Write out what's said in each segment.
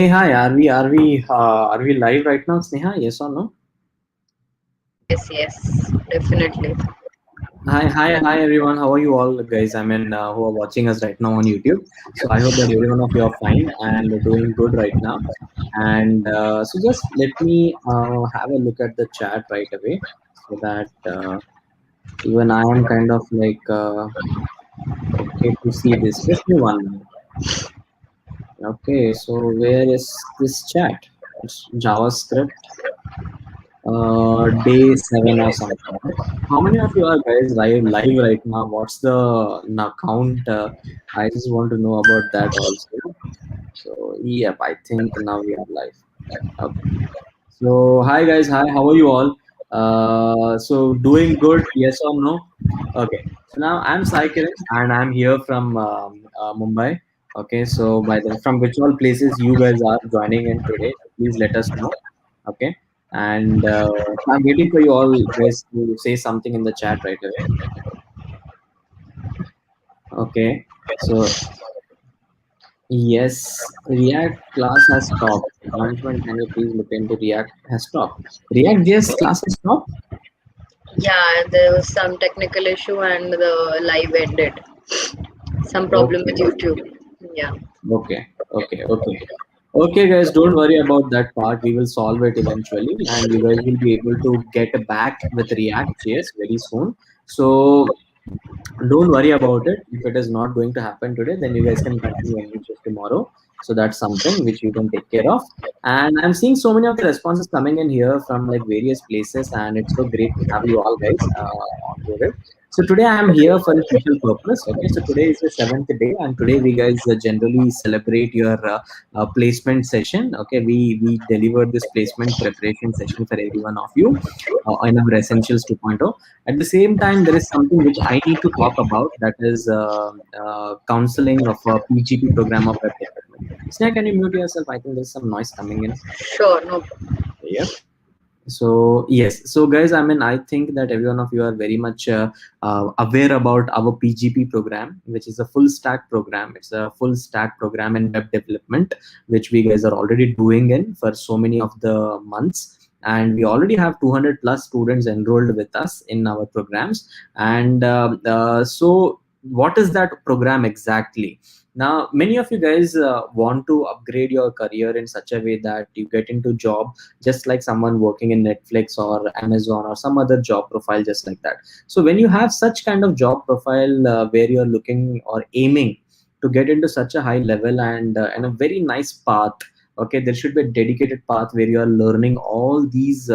Hey, hi. Are we live right now, Sneha? Yes or no? Yes, definitely. Hi, everyone. How are you all, guys? Who are watching us right now on YouTube. So I hope that every one of you are fine and doing good right now. And so just let me have a look at the chat right away, so that even I am kind of like okay to see this. Just me one minute. Okay. So where is this chat? It's JavaScript. Day 7 or something. Right? How many of you are guys live right now? What's the now count? I just want to know about that also. So yep, I think now we are live. Okay. So hi guys, hi. How are you all? So doing good? Yes or no? Okay. So now I'm Sai Kiran and I'm here from Mumbai. Okay. So by the from which all places you guys are joining in today? Please let us know. Okay. And I'm waiting for you all guys to say something in the chat right away. Okay. So yes, React class has stopped. Management, can you please look into React has stopped? React JS class has stopped. Yeah, there was some technical issue and the live ended. Some problem with Okay. YouTube. Yeah. Okay, okay, guys. Don't worry about that part. We will solve it eventually, and you guys will be able to get back with React JS very soon. So don't worry about it. If it is not going to happen today, then you guys can continue anyways tomorrow. So that's something which you can take care of. And I'm seeing so many of the responses coming in here from like various places, and it's so great to have you all guys on board. So today I am here for a special purpose. Okay, so today is the seventh day, and today we guys generally celebrate your placement session. Okay, we deliver this placement preparation session for every one of you in our Essentials 2.0. At the same time, there is something which I need to talk about, that is counseling of a PGP program of web development. Sneh, can you mute yourself? I think there's some noise coming in. Sure, no. Yeah. So yes, so guys, I think that every one of you are very much aware about our PGP program, which is a full stack program. It's a full stack program in web development, which we guys are already doing in for so many of the months. And we already have 200 plus students enrolled with us in our programs. And so what is that program exactly? Now, many of you guys want to upgrade your career in such a way that you get into job just like someone working in Netflix or Amazon or some other job profile, just like that. So when you have such kind of job profile where you're looking or aiming to get into such a high level and a very nice path, okay, there should be a dedicated path where you are learning all these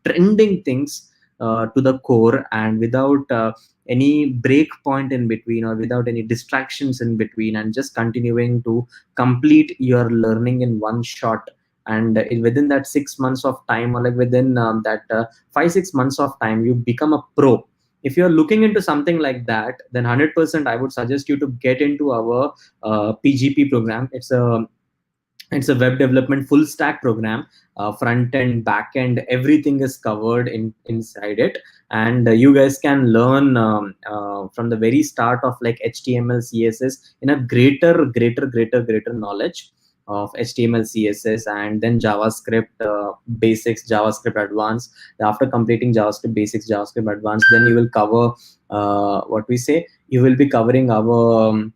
trending things to the core, and without any break point in between or without any distractions in between, and just continuing to complete your learning in one shot. And within that 6 months of time, or like within that 5 6 months of time, you become a pro. If you're looking into something like that, then 100% I would suggest you to get into our PGP program. It's a web development full stack program. Front end, back end, everything is covered inside it. And you guys can learn from the very start of like HTML CSS in a greater knowledge of HTML CSS, and then JavaScript basics, JavaScript advanced. After completing JavaScript basics, JavaScript advanced, then you will cover what we say, you will be covering our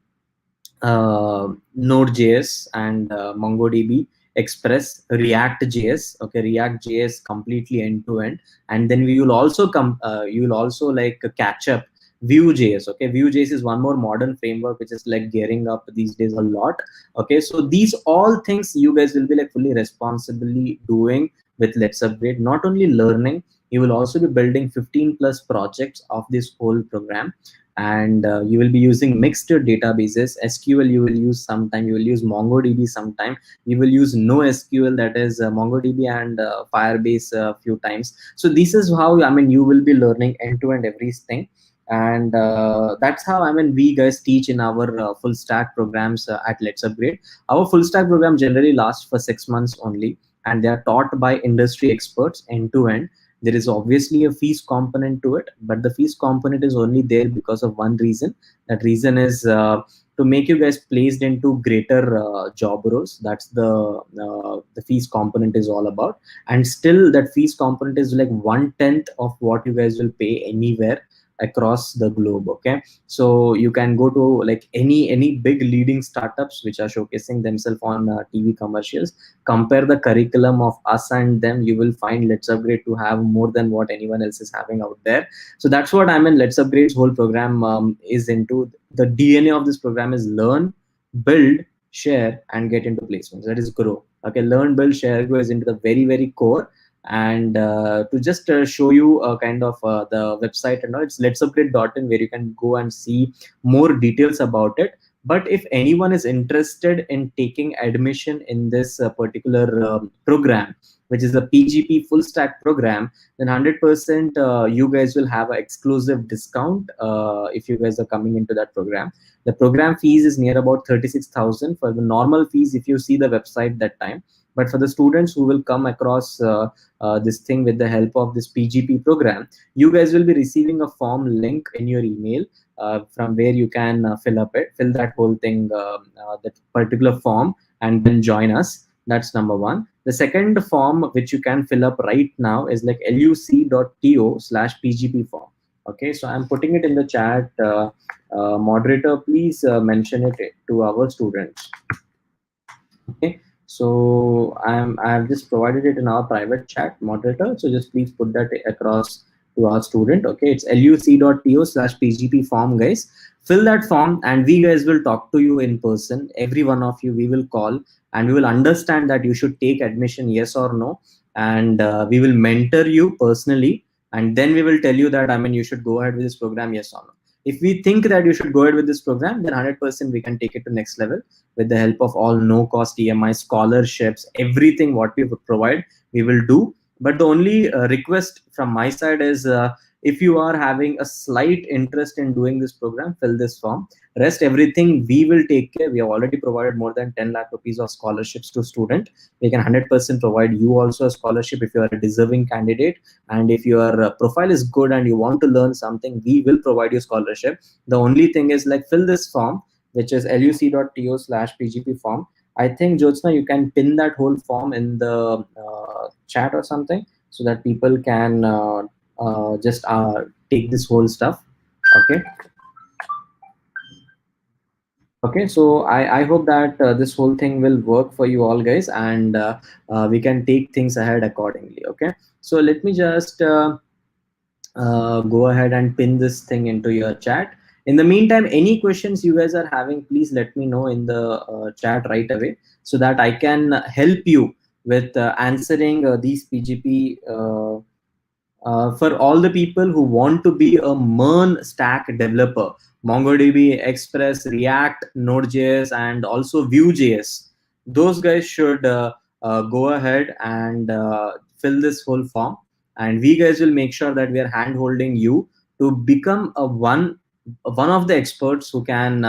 Node.js and MongoDB, Express, React.js. Okay, React.js completely end to end, and then we will also come. You will also like catch up Vue.js. Okay, Vue.js is one more modern framework which is like gearing up these days a lot. Okay, so these all things you guys will be like fully responsibly doing with Let's Upgrade. Not only learning, you will also be building 15 plus projects of this whole program. And you will be using mixed databases. SQL you will use sometime, you will use MongoDB sometime, you will use NoSQL, that is MongoDB and Firebase a few times. So this is how you will be learning end to end everything. And that's how we guys teach in our full stack programs at Let's Upgrade. Our full stack program generally lasts for 6 months only, and they are taught by industry experts end to end. There is obviously a fees component to it, but the fees component is only there because of one reason. That reason is to make you guys placed into greater job roles. That's the fees component is all about. And still that fees component is like 1/10 of what you guys will pay anywhere across the globe. Okay, so you can go to like any big leading startups which are showcasing themselves on TV commercials, compare the curriculum of us and them, you will find Let's Upgrade to have more than what anyone else is having out there. So that's what I mean, Let's Upgrade's whole program is into. The DNA of this program is learn, build, share, and get into placements. That is grow. Okay, learn, build, share, grow is into the very core. And to just show you kind of the website and all, it's letsupgrade.in, where you can go and see more details about it. But if anyone is interested in taking admission in this particular program, which is a PGP full stack program, then 100% you guys will have an exclusive discount if you guys are coming into that program. The program fees is near about 36,000 for the normal fees if you see the website that time. But for the students who will come across this thing with the help of this PGP program, you guys will be receiving a form link in your email from where you can fill that whole thing, that particular form, and then join us. That's number one. The second form which you can fill up right now is like luc.to/pgp form. Okay, so I'm putting it in the chat. Moderator, please mention it to our students. Okay, so I've just provided it in our private chat, moderator. So just please put that across to our student. Okay, it's luc.to/pgp form, guys. Fill that form, and we guys will talk to you in person. Every one of you, we will call, and we will understand that you should take admission, yes or no, and we will mentor you personally, and then we will tell you that you should go ahead with this program, yes or no. If we think that you should go ahead with this program, then 100% we can take it to next level with the help of all no cost EMI scholarships, everything what we would provide, we will do. But the only request from my side is if you are having a slight interest in doing this program, fill this form. Rest everything we will take care. We have already provided more than 10 lakh rupees of scholarships to student. We can 100% provide you also a scholarship if you are a deserving candidate. And if your profile is good and you want to learn something, we will provide you scholarship. The only thing is like fill this form, which is luc.to/pgp form. I think Jyotsna, you can pin that whole form in the chat or something so that people can just take this whole stuff. Okay. Okay, so I hope that this whole thing will work for you all, guys, and we can take things ahead accordingly. Okay, so let me just go ahead and pin this thing into your chat. In the meantime, any questions you guys are having, please let me know in the chat right away so that I can help you with answering these PGP for all the people who want to be a MERN stack developer, MongoDB, Express, React, Node.js, and also Vue.js. Those guys should go ahead and fill this whole form, and we guys will make sure that we are hand holding you to become one of the experts who can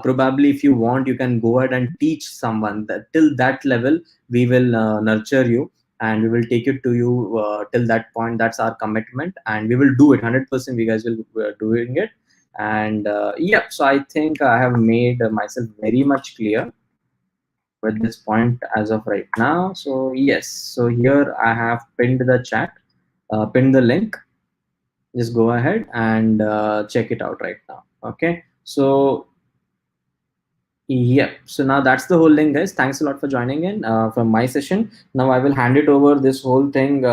probably, if you want, you can go ahead and teach someone. That till that level we will nurture you, and we will take it to you till that point. That's our commitment, and we will do it 100%. We guys will doing it. And yeah, so I think I have made myself very much clear with this point as of right now. So yes, so here I have pinned the chat, pinned the link. Just go ahead and check it out right now. Okay, so yeah, so now that's the whole thing, guys. Thanks a lot for joining in from my session. Now I will hand it over this whole thing.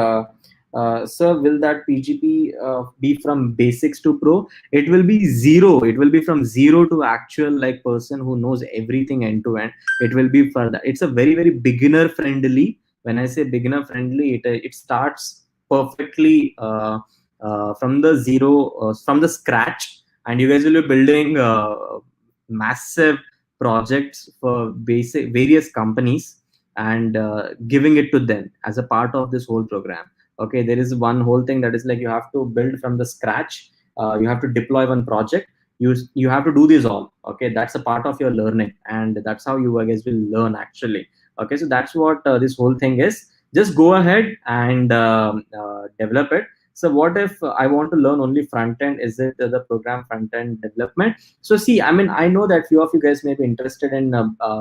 Sir, will that PGP be from basics to pro? It will be zero. It will be from zero to actual like person who knows everything end to end. It will be for that. It's a very beginner friendly. When I say beginner friendly, it starts perfectly from the zero, from the scratch, and you guys will be building massive projects for basic various companies and giving it to them as a part of this whole program. Okay, there is one whole thing that is like you have to build from the scratch. You have to deploy one project. You have to do this all. Okay, that's a part of your learning, and that's how you guys will learn actually. Okay, so that's what this whole thing is. Just go ahead and develop it. So what if I want to learn only front end? Is it the program front end development? So see, I mean, I know that few of you guys may be interested in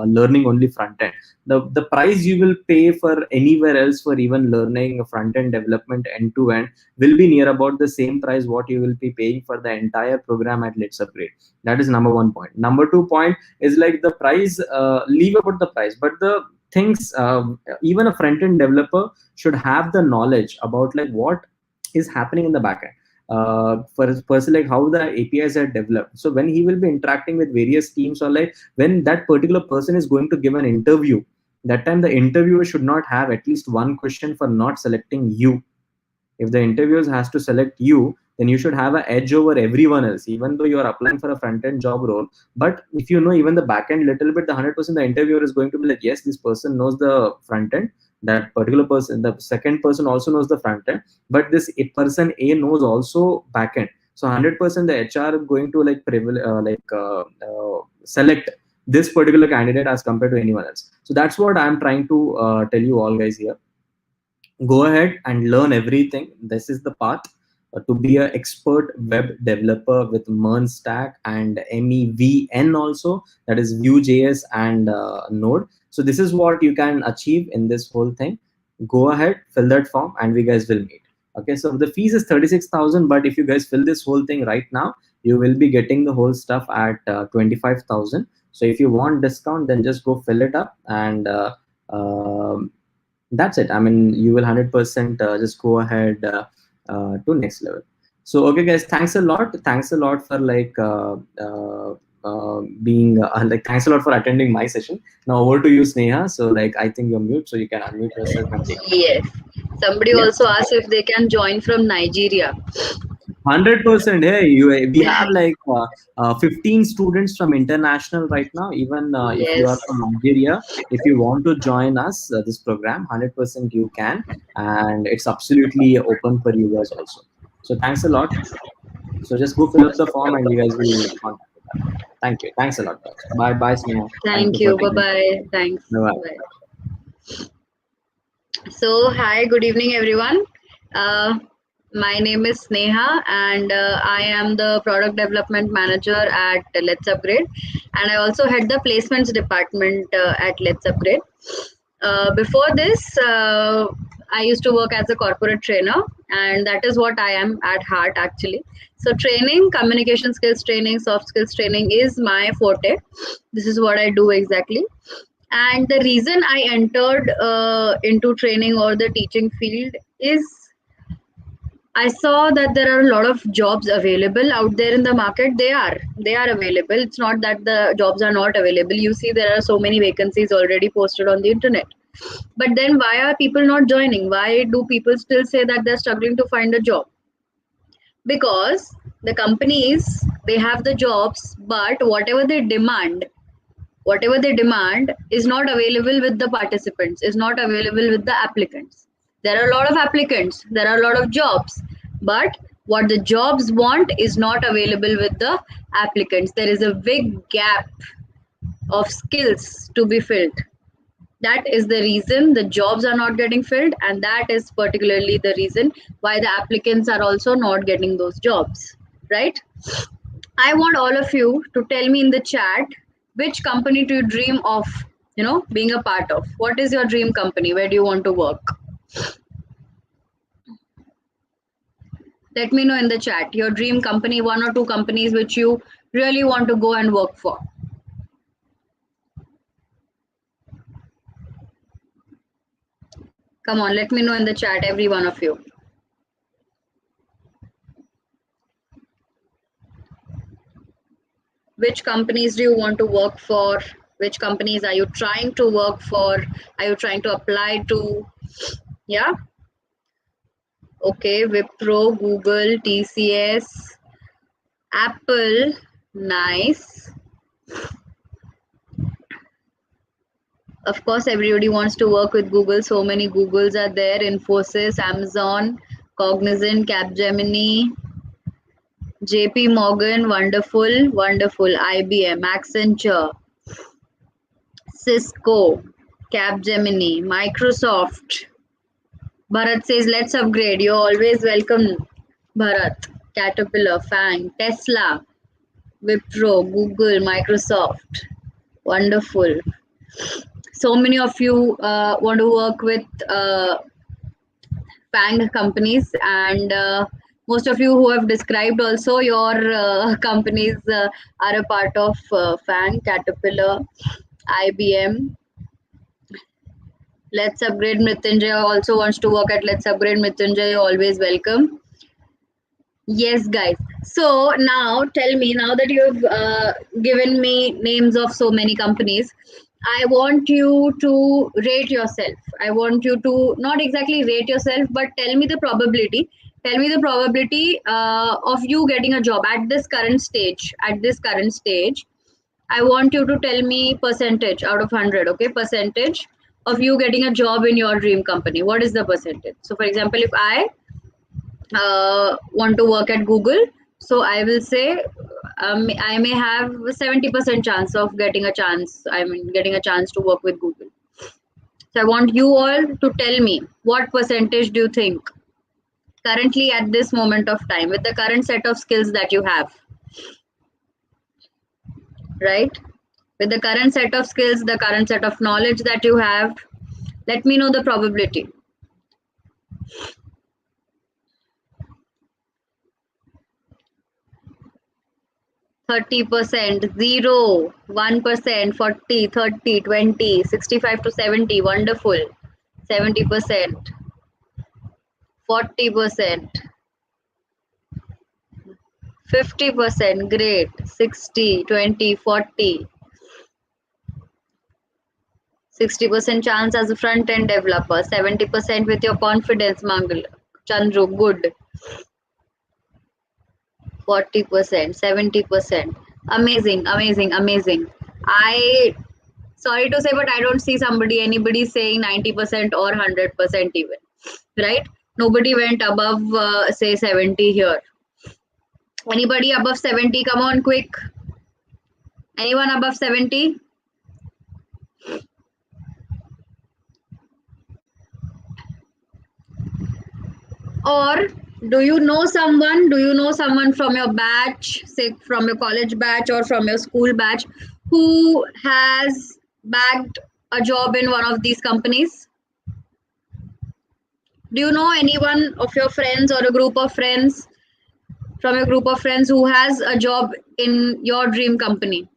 learning only front end. The price you will pay for anywhere else for even learning front end development end to end will be near about the same price what you will be paying for the entire program at Let's Upgrade. That is number one point. Number two point is like the price. Leave about the price, but the things, even a front end developer should have the knowledge about like what is happening in the backend. For a person, like how the APIs are developed. So when he will be interacting with various teams, or like when that particular person is going to give an interview, that time the interviewer should not have at least one question for not selecting you. If the interviewers has to select you, then you should have an edge over everyone else, even though you are applying for a front end job role. But if you know even the back end little bit, the 100% the interviewer is going to be like, yes, this person knows the front end. That particular person, the second person also knows the front end, but this person A knows also back end. So 100% the HR is going to like select this particular candidate as compared to anyone else. So that's what I'm trying to tell you all guys here. Go ahead and learn everything. This is the path to be an expert web developer with MERN stack and MEVN also, that is Vue.js and Node. So this is what you can achieve in this whole thing. Go ahead, fill that form, and we guys will meet. Okay, so the fees is 36,000, but if you guys fill this whole thing right now, you will be getting the whole stuff at 25,000. So if you want discount, then just go fill it up, and that's it. I mean, you will 100% just go ahead to next level. So okay guys, thanks a lot for like being like, thanks a lot for attending my session. Now over to you, Sneha. So like, I think you're mute, so you can unmute yourself and take. Yes. Somebody Yeah, also asked if they can join from Nigeria. 100%. Hey, we have like 15 students from international right now. Even if you are Yes. from Nigeria, if you want to join us this program, 100% you can, and it's absolutely open for you guys also. So thanks a lot. So just go fill up the form, and you guys will contact us. Thank you. Thanks a lot, guys. Bye, bye, Sneha. Thank Thank you for you. Bye taking. bye. Thanks. Bye. Bye. So, hi, good evening, everyone. Uh, my name is Sneha, and I am the product development manager at Let's Upgrade, and I also head the placements department at Let's Upgrade. Before this, I used to work as a corporate trainer, and that is what I am at heart actually. So, training, communication skills training, soft skills training is my forte. This is what I do exactly. And the reason I entered into training or the teaching field is I saw that there are a lot of jobs available out there in the market. They are available. It's not that the jobs are not available. You see, there are so many vacancies already posted on the internet. But then why are people not joining? Why do people still say that they're struggling to find a job? Because the companies, they have the jobs, but whatever they demand is not available with the participants, is not available with the applicants. There are a lot of applicants, there are a lot of jobs, but what the jobs want is not available with the applicants. There is a big gap of skills to be filled. That is the reason the jobs are not getting filled, and that is particularly the reason why the applicants are also not getting those jobs, right? I want all of you to tell me in the chat which company do you dream of, being a part of. What is your dream company? Where do you want to work? Let me know in the chat your dream company, one or two companies which you really want to go and work for. Come on, let me know in the chat, every one of you. Which companies do you want to work for? Which companies are you trying to work for? Are you trying to apply to? Yeah. Okay, Wipro, Google, TCS, Apple. Nice. Of course, everybody wants to work with Google. So many Googles are there. Infosys, Amazon, Cognizant, Capgemini, JP Morgan, wonderful, wonderful. IBM, Accenture, Cisco, Capgemini, Microsoft, Bharat says, let's upgrade. You're always welcome, Bharat. Caterpillar, Fang, Tesla, Wipro, Google, Microsoft. Wonderful. So many of you want to work with Fang companies, and most of you who have described also your companies are a part of Fang, Caterpillar, IBM. Let's Upgrade. Mrityunjay also wants to work at Let's Upgrade. Mrityunjay, you're always welcome. Yes, guys. So now tell me, now that you've given me names of so many companies, I want you to rate yourself. I want you to not exactly rate yourself, but tell me the probability. Tell me the probability of you getting a job at this current stage. At this current stage, I want you to tell me percentage out of 100. Okay, percentage of you getting a job in your dream company. What is the percentage? So, for example, if I want to work at Google, so I will say I may have 70% chance of getting a chance. I mean, getting a chance to work with Google. So I want you all to tell me what percentage do you think currently at this moment of time with the current set of skills that you have, right? With the current set of skills, the current set of knowledge that you have, let me know the probability. 30%, 0, 1%, 40, 30, 20, 65 to 70, wonderful. 70%, 40%, 50%, great. 60, 20, 40, 60% chance as a front end developer, 70% with your confidence, Mangal. Chandru, good. 40%, 70%. Amazing, amazing, amazing. I sorry to say, but I don't see anybody saying 90% or 100% even, right? Nobody went above, say, 70 here. Anybody above 70? Come on, quick. Anyone above 70? Or do you know someone? Do you know someone from your batch, say from your college batch or from your school batch, who has bagged a job in one of these companies? Do you know anyone of your friends or a group of friends from a group of friends who has a job in your dream company?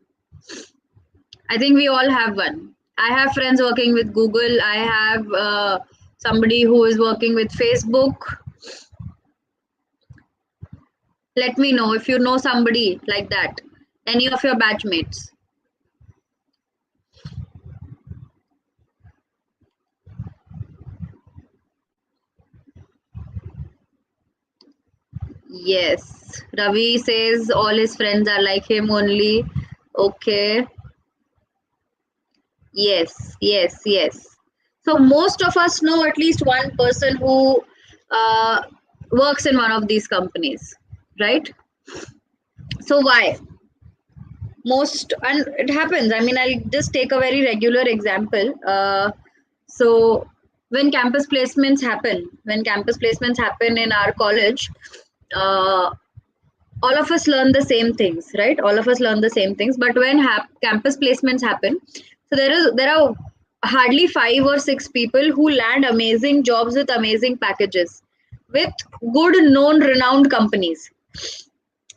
I think we all have one. I have friends working with Google. I have somebody who is working with Facebook. Let me know if you know somebody like that, any of your batchmates. Yes, Ravi says all his friends are like him only. Okay. Yes, yes, yes. So most of us know at least one person who uh, works in one of these companies, right? So why? Most, and it happens. I mean, I'll just take a very regular example. So when campus placements happen in our college, uh, all of us learn the same things, right? All of us learn the same things. But when campus placements happen, so there are hardly 5 or 6 people who land amazing jobs with amazing packages with good known renowned companies.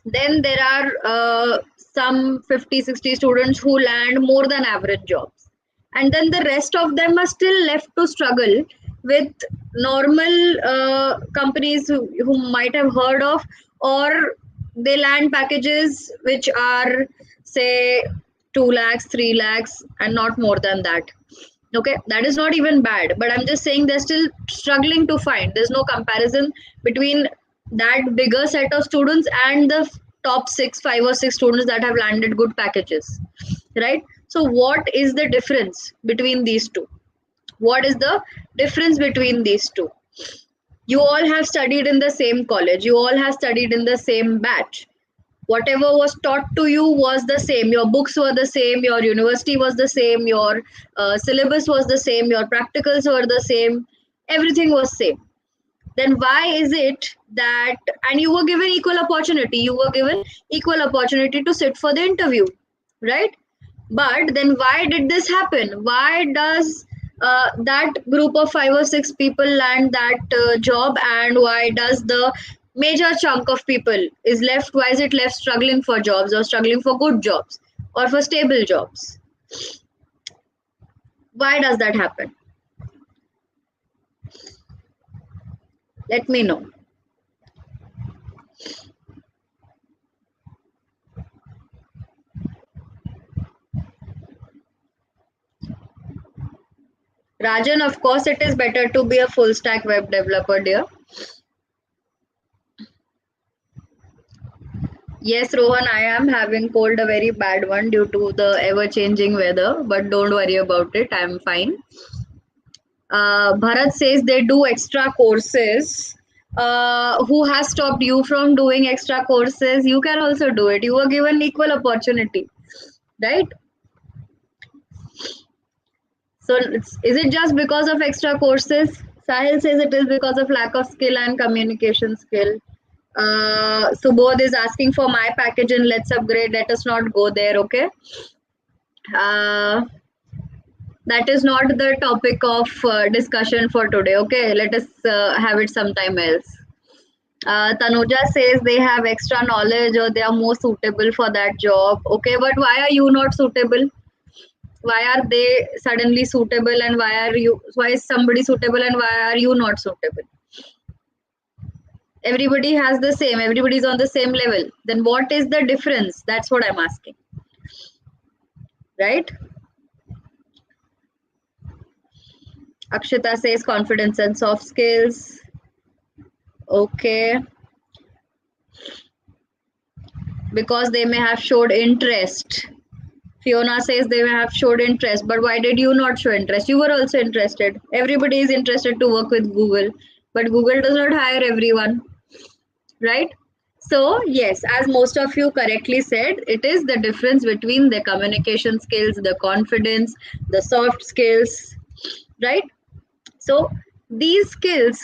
Then there are some 50-60 students who land more than average jobs, and then the rest of them are still left to struggle with normal companies who might have heard of, or they land packages which are, say, 2 lakhs, 3 lakhs, and not more than that. Okay, that is not even bad, but I'm just saying they're still struggling to find. There's no comparison between that bigger set of students and the top 5 or 6 students that have landed good packages, right? So what is the difference between these two? What is the difference between these two? You all have studied in the same college, you all have studied in the same batch. Whatever was taught to you was the same. Your books were the same, your university was the same, your syllabus was the same, your practicals were the same, everything was same. then why is it that, and you were given equal opportunity, to sit for the interview, right? But then why did this happen? Why does that group of 5 or 6 people land that job, and why does the major chunk of people is left, why is it left struggling for jobs, or struggling for good jobs, or for stable jobs? Why does that happen? Let me know. Rajan, of course, it is better to be a full stack web developer, dear. Yes, Rohan, I am having cold, a very bad one due to the ever changing weather, but don't worry about it. I am fine. Bharat says they do extra courses. Who has stopped you from doing extra courses? You can also do it. You were given equal opportunity, right? So, is it just because of extra courses? Sahil says it is because of lack of skill and communication skill. Subodh is asking for my package in Let's Upgrade. Let us not go there, okay? That is not the topic of discussion for today, okay? Let us have it sometime else. Tanuja says they have extra knowledge or they are more suitable for that job. Okay, but why are you not suitable? Why are they suddenly suitable, and why is somebody suitable and why are you not suitable? Everybody has the same, everybody is on the same level. Then what is the difference? That's what I'm asking. Right? Akshita says confidence and soft skills. Okay. Because they may have showed interest. Fiona says they may have showed interest, but why did you not show interest? You were also interested. Everybody is interested to work with Google, but Google does not hire everyone, right? So yes, as most of you correctly said, it is the difference between the communication skills, the confidence, the soft skills, right? So these skills,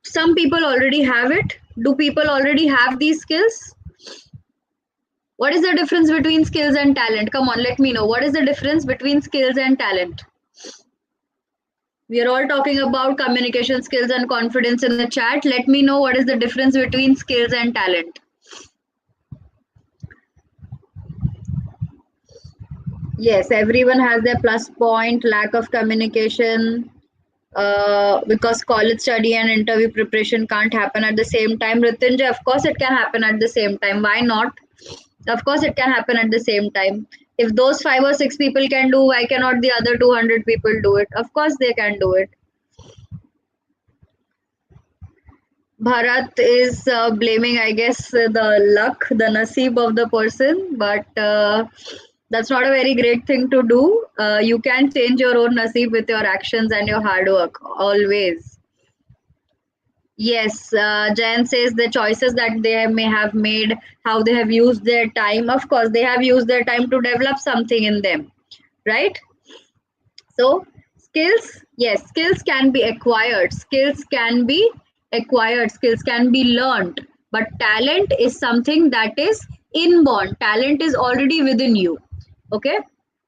some people already have it. Do people already have these skills? What is the difference between skills and talent? Come on, let me know. What is the difference between skills and talent? We are all talking about communication skills and confidence in the chat. Let me know what is the difference between skills and talent. Yes, everyone has their plus point, lack of communication, because college study and interview preparation can't happen at the same time. Ritinjay, of course it can happen at the same time. Why not? Of course it can happen at the same time. If those 5 or 6 people can do, why cannot the other 200 people do it? Of course they can do it. Bharat is blaming, I guess, the luck, the naseeb of the person, but that's not a very great thing to do. You can change your own naseeb with your actions and your hard work, always. Yes, Jayan says the choices that they may have made, how they have used their time. Of course, they have used their time to develop something in them, right? So, skills, yes, skills can be acquired. Skills can be learned. But talent is something that is inborn. Talent is already within you. Okay?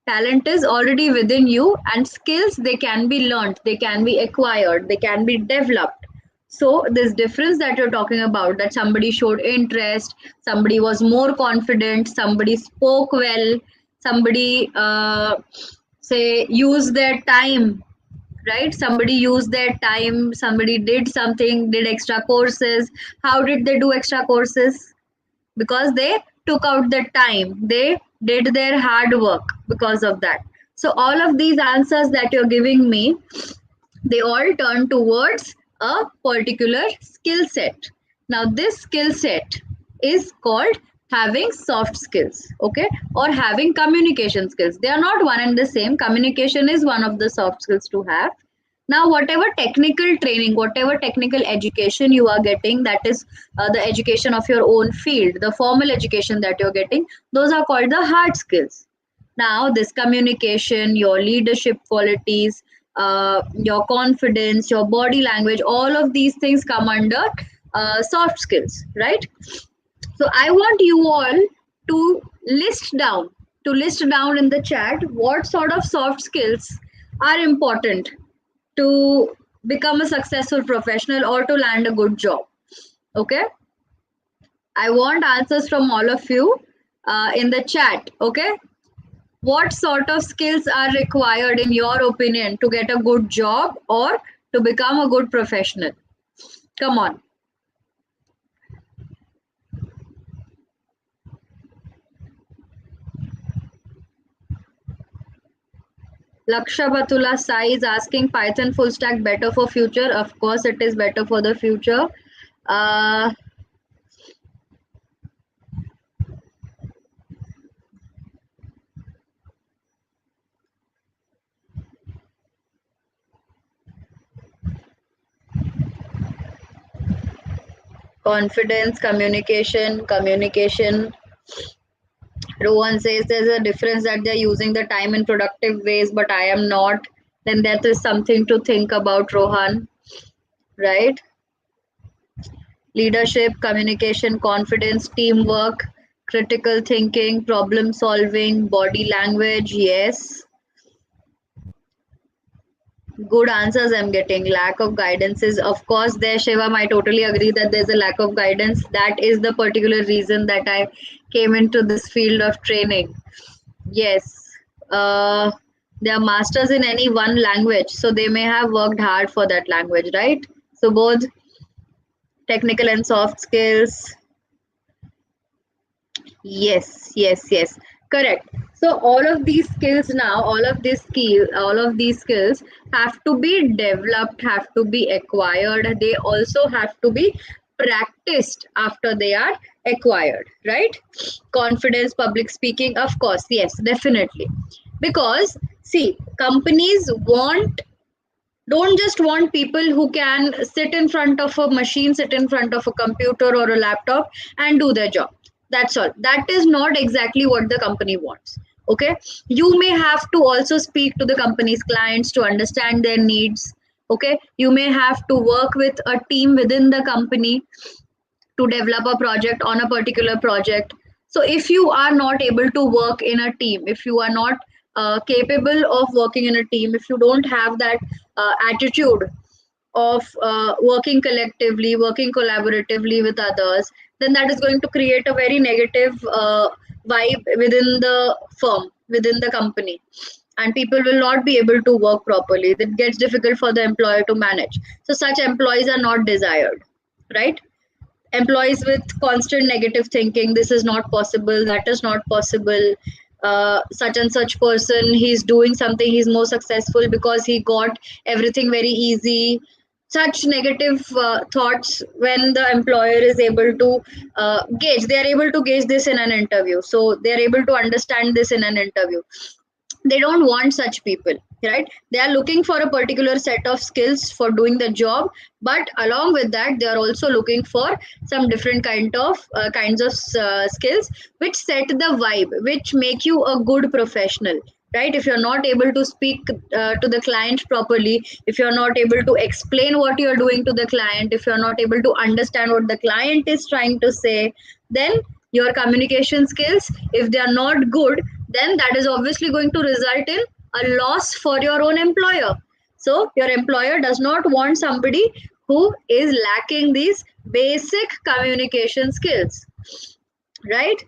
Talent is already within you, and skills, they can be learned, they can be acquired, they can be developed. So this difference that you're talking about, that somebody showed interest, somebody was more confident, somebody spoke well, somebody say use their time, right? Somebody used their time, somebody did something, did extra courses. How did they do extra courses? Because they took out the time, they did their hard work because of that. So all of these answers that you're giving me, they all turn towards a particular skill set. Now this skill set is called having soft skills, okay, or having communication skills. They are not one and the same. Communication is one of the soft skills to have. Now whatever technical training, whatever technical education you are getting, that is the education of your own field, the formal education that you're getting, those are called the hard skills. Now this communication, your leadership qualities, your confidence, your body language, all of these things come under soft skills, right? So I want you all to list down in the chat what sort of soft skills are important to become a successful professional or to land a good job. Okay, I want answers from all of you in the chat. Okay, what sort of skills are required in your opinion to get a good job or to become a good professional? Come on. Laksha Batula Sai is asking, Python full stack better for future? Of course, it is better for the future. Uh, Confidence, communication. Rohan says there's a difference that they're using the time in productive ways, but I am not. Then that is something to think about, Rohan. Right? Leadership, communication, confidence, teamwork, critical thinking, problem solving, body language. Yes. Good answers I'm getting. Lack of guidance is, of course, there, Shivam. I totally agree that there's a lack of guidance. That is the particular reason that I came into this field of training. Yes. They are masters in any one language, so they may have worked hard for that language, right? So both technical and soft skills. Yes. Correct. So all of these skills now, all of these skills have to be developed, have to be acquired. They also have to be practiced after they are acquired, right? Confidence, public speaking, of course, yes, definitely. Because see, companies don't just want people who can sit in front of a machine, sit in front of a computer or a laptop and do their job. That's all. That is not exactly what the company wants. Okay, you may have to also speak to the company's clients to understand their needs. Okay, you may have to work with a team within the company to develop a project on a particular project. So if you are not able to work in a team, if you are not capable of working in a team, if you don't have that attitude of working collectively, working collaboratively with others, then that is going to create a very negative vibe within the firm, within the company. And people will not be able to work properly. It gets difficult for the employer to manage. So such employees are not desired, right? Employees with constant negative thinking, this is not possible, that is not possible, such and such person, he's doing something, he's more successful because he got everything very easy. Such negative thoughts, when the employer is able to gauge, they are able to gauge this in an interview, so they are able to understand this in an interview. They don't want such people, right? They are looking for a particular set of skills for doing the job, but along with that they are also looking for some different kinds of skills which set the vibe, which make you a good professional, right? If you're not able to speak to the client properly, if you're not able to explain what you're doing to the client, if you're not able to understand what the client is trying to say, then your communication skills, if they are not good, then that is obviously going to result in a loss for your own employer. So your employer does not want somebody who is lacking these basic communication skills, right?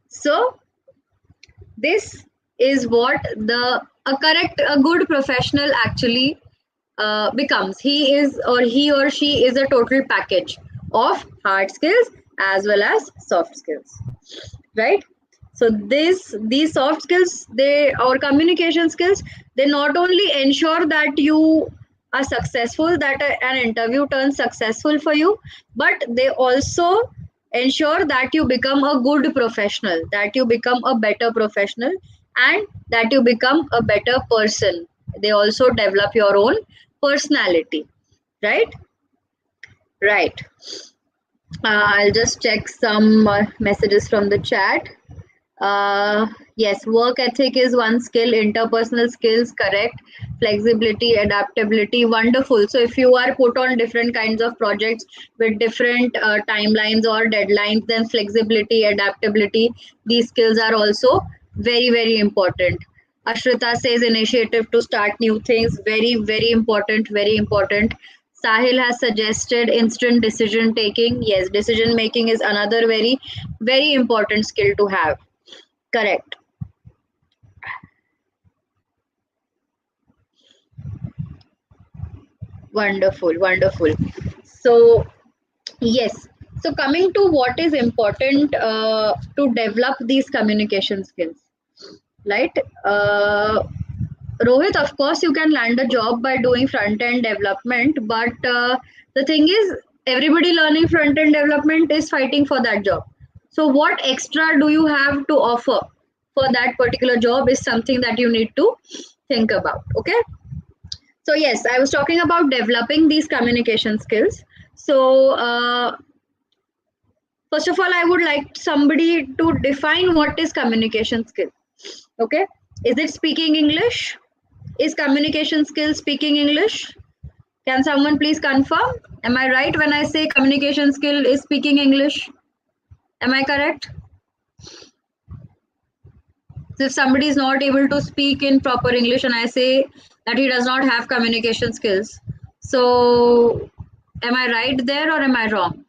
So this is what a good professional actually becomes. He or she is a total package of hard skills as well as soft skills, right? So these soft skills, they or communication skills, they not only ensure that you are successful, that an interview turns successful for you, but they also ensure that you become a good professional, that you become a better professional, and that you become a better person. They also develop your own personality, right? Right. I'll just check some messages from the chat. Yes, work ethic is one skill, interpersonal skills, correct. Flexibility, adaptability, wonderful. So, if you are put on different kinds of projects with different timelines or deadlines, then flexibility, adaptability, these skills are also very, very important. Ashrita says initiative to start new things, very, very important, very important. Sahil has suggested instant decision taking. Yes, decision making is another very, very important skill to have. Correct. Wonderful, wonderful. So, yes. So, coming to what is important to develop these communication skills, right? Rohit, of course, you can land a job by doing front end development, but the thing is, everybody learning front end development is fighting for that job. So, what extra do you have to offer for that particular job is something that you need to think about. Okay. So yes, I was talking about developing these communication skills. So first of all, I would like somebody to define what is communication skill. Okay, is it speaking English? Is communication skill speaking English? Can someone please confirm? Am I right when I say communication skill is speaking English? Am I correct? So if somebody is not able to speak in proper English and I say that he does not have communication skills, so am I right there or am I wrong?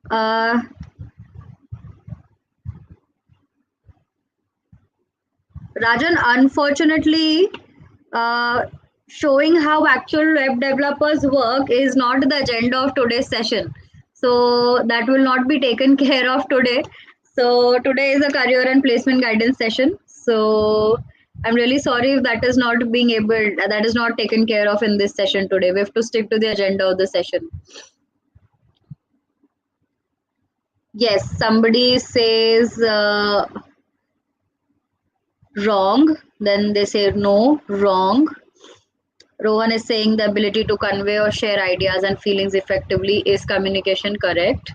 Uh, Rajan, unfortunately, uh, showing how actual web developers work is not the agenda of today's session. So that will not be taken care of today. So today is a career and placement guidance session. So I'm really sorry if that is not being able, that is not taken care of in this session today. We have to stick to the agenda of the session. Yes, somebody says wrong, then they say no, wrong. Rohan is saying the ability to convey or share ideas and feelings effectively is communication, correct?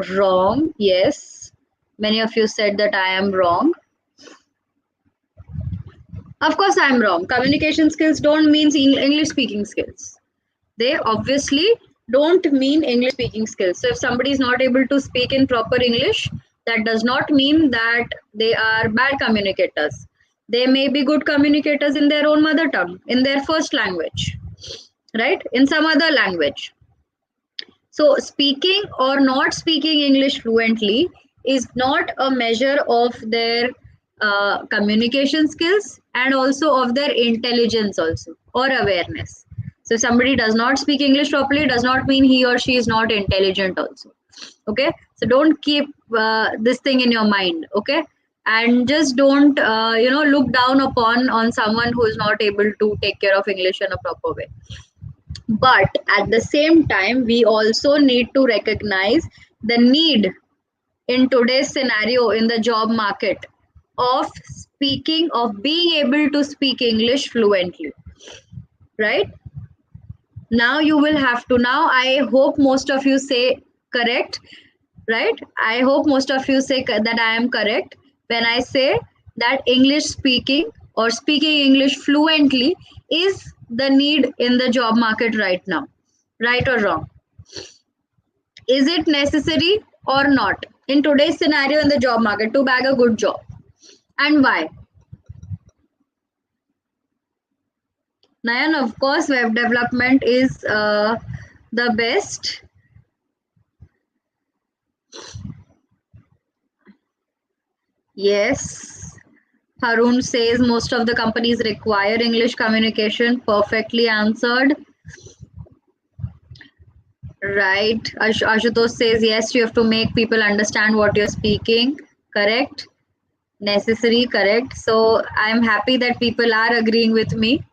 Wrong, yes. Many of you said that I am wrong. Of course, I am wrong. Communication skills don't mean English speaking skills. They obviously don't mean English speaking skills. So if somebody is not able to speak in proper English, that does not mean that they are bad communicators. They may be good communicators in their own mother tongue, in their first language, right? In some other language. So speaking or not speaking English fluently is not a measure of their communication skills and also of their intelligence also or awareness. So if somebody does not speak English properly, does not mean he or she is not intelligent also. Okay, so don't keep this thing in your mind. Okay, and just don't look down upon on someone who is not able to take care of English in a proper way. But at the same time, we also need to recognize the need in today's scenario in the job market of speaking, of being able to speak English fluently, right? Now you will have to, now I hope most of you say correct, right? I hope most of you say that I am correct when I say that English speaking or speaking English fluently is the need in the job market right now. Right or wrong? Is it necessary or not in today's scenario in the job market to bag a good job? And why? Nayan, of course, web development is the best. Yes. Harun says most of the companies require English communication. Perfectly answered. Right. Ashutosh says yes, you have to make people understand what you're speaking. Correct. Necessary. Correct. So I'm happy that people are agreeing with me.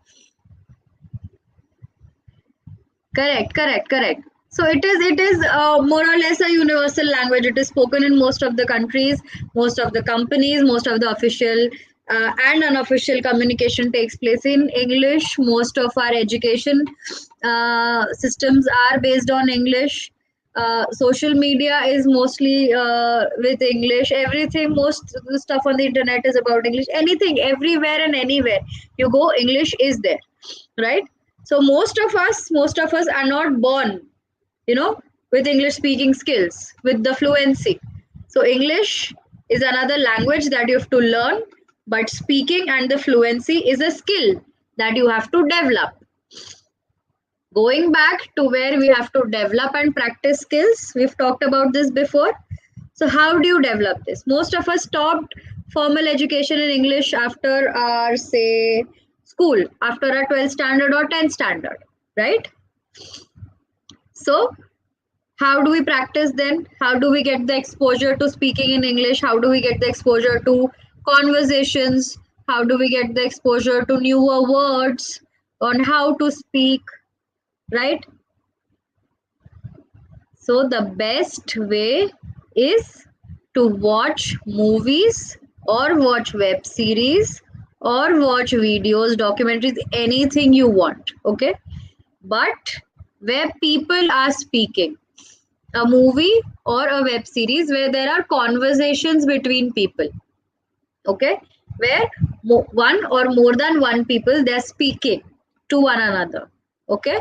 Correct, correct, correct. So it is more or less a universal language. It is spoken in most of the countries, most of the companies, most of the official and unofficial communication takes place in English. Most of our education systems are based on English. Social media is mostly with English. Everything, most of the stuff on the internet is about English. Anything, everywhere and anywhere you go, English is there, right? So most of us are not born, with English speaking skills, with the fluency. So English is another language that you have to learn, but speaking and the fluency is a skill that you have to develop. Going back to where we have to develop and practice skills, we've talked about this before. So how do you develop this? Most of us stopped formal education in English after our, say, school, after our 12th standard or 10th standard, right? So how do we practice then? How do we get the exposure to speaking in English? How do we get the exposure to conversations? How do we get the exposure to newer words on how to speak, right? So the best way is to watch movies or watch web series or watch videos, documentaries, anything you want, okay? But where people are speaking, a movie or a web series where there are conversations between people, okay, where one or more than one people, they're speaking to one another, okay.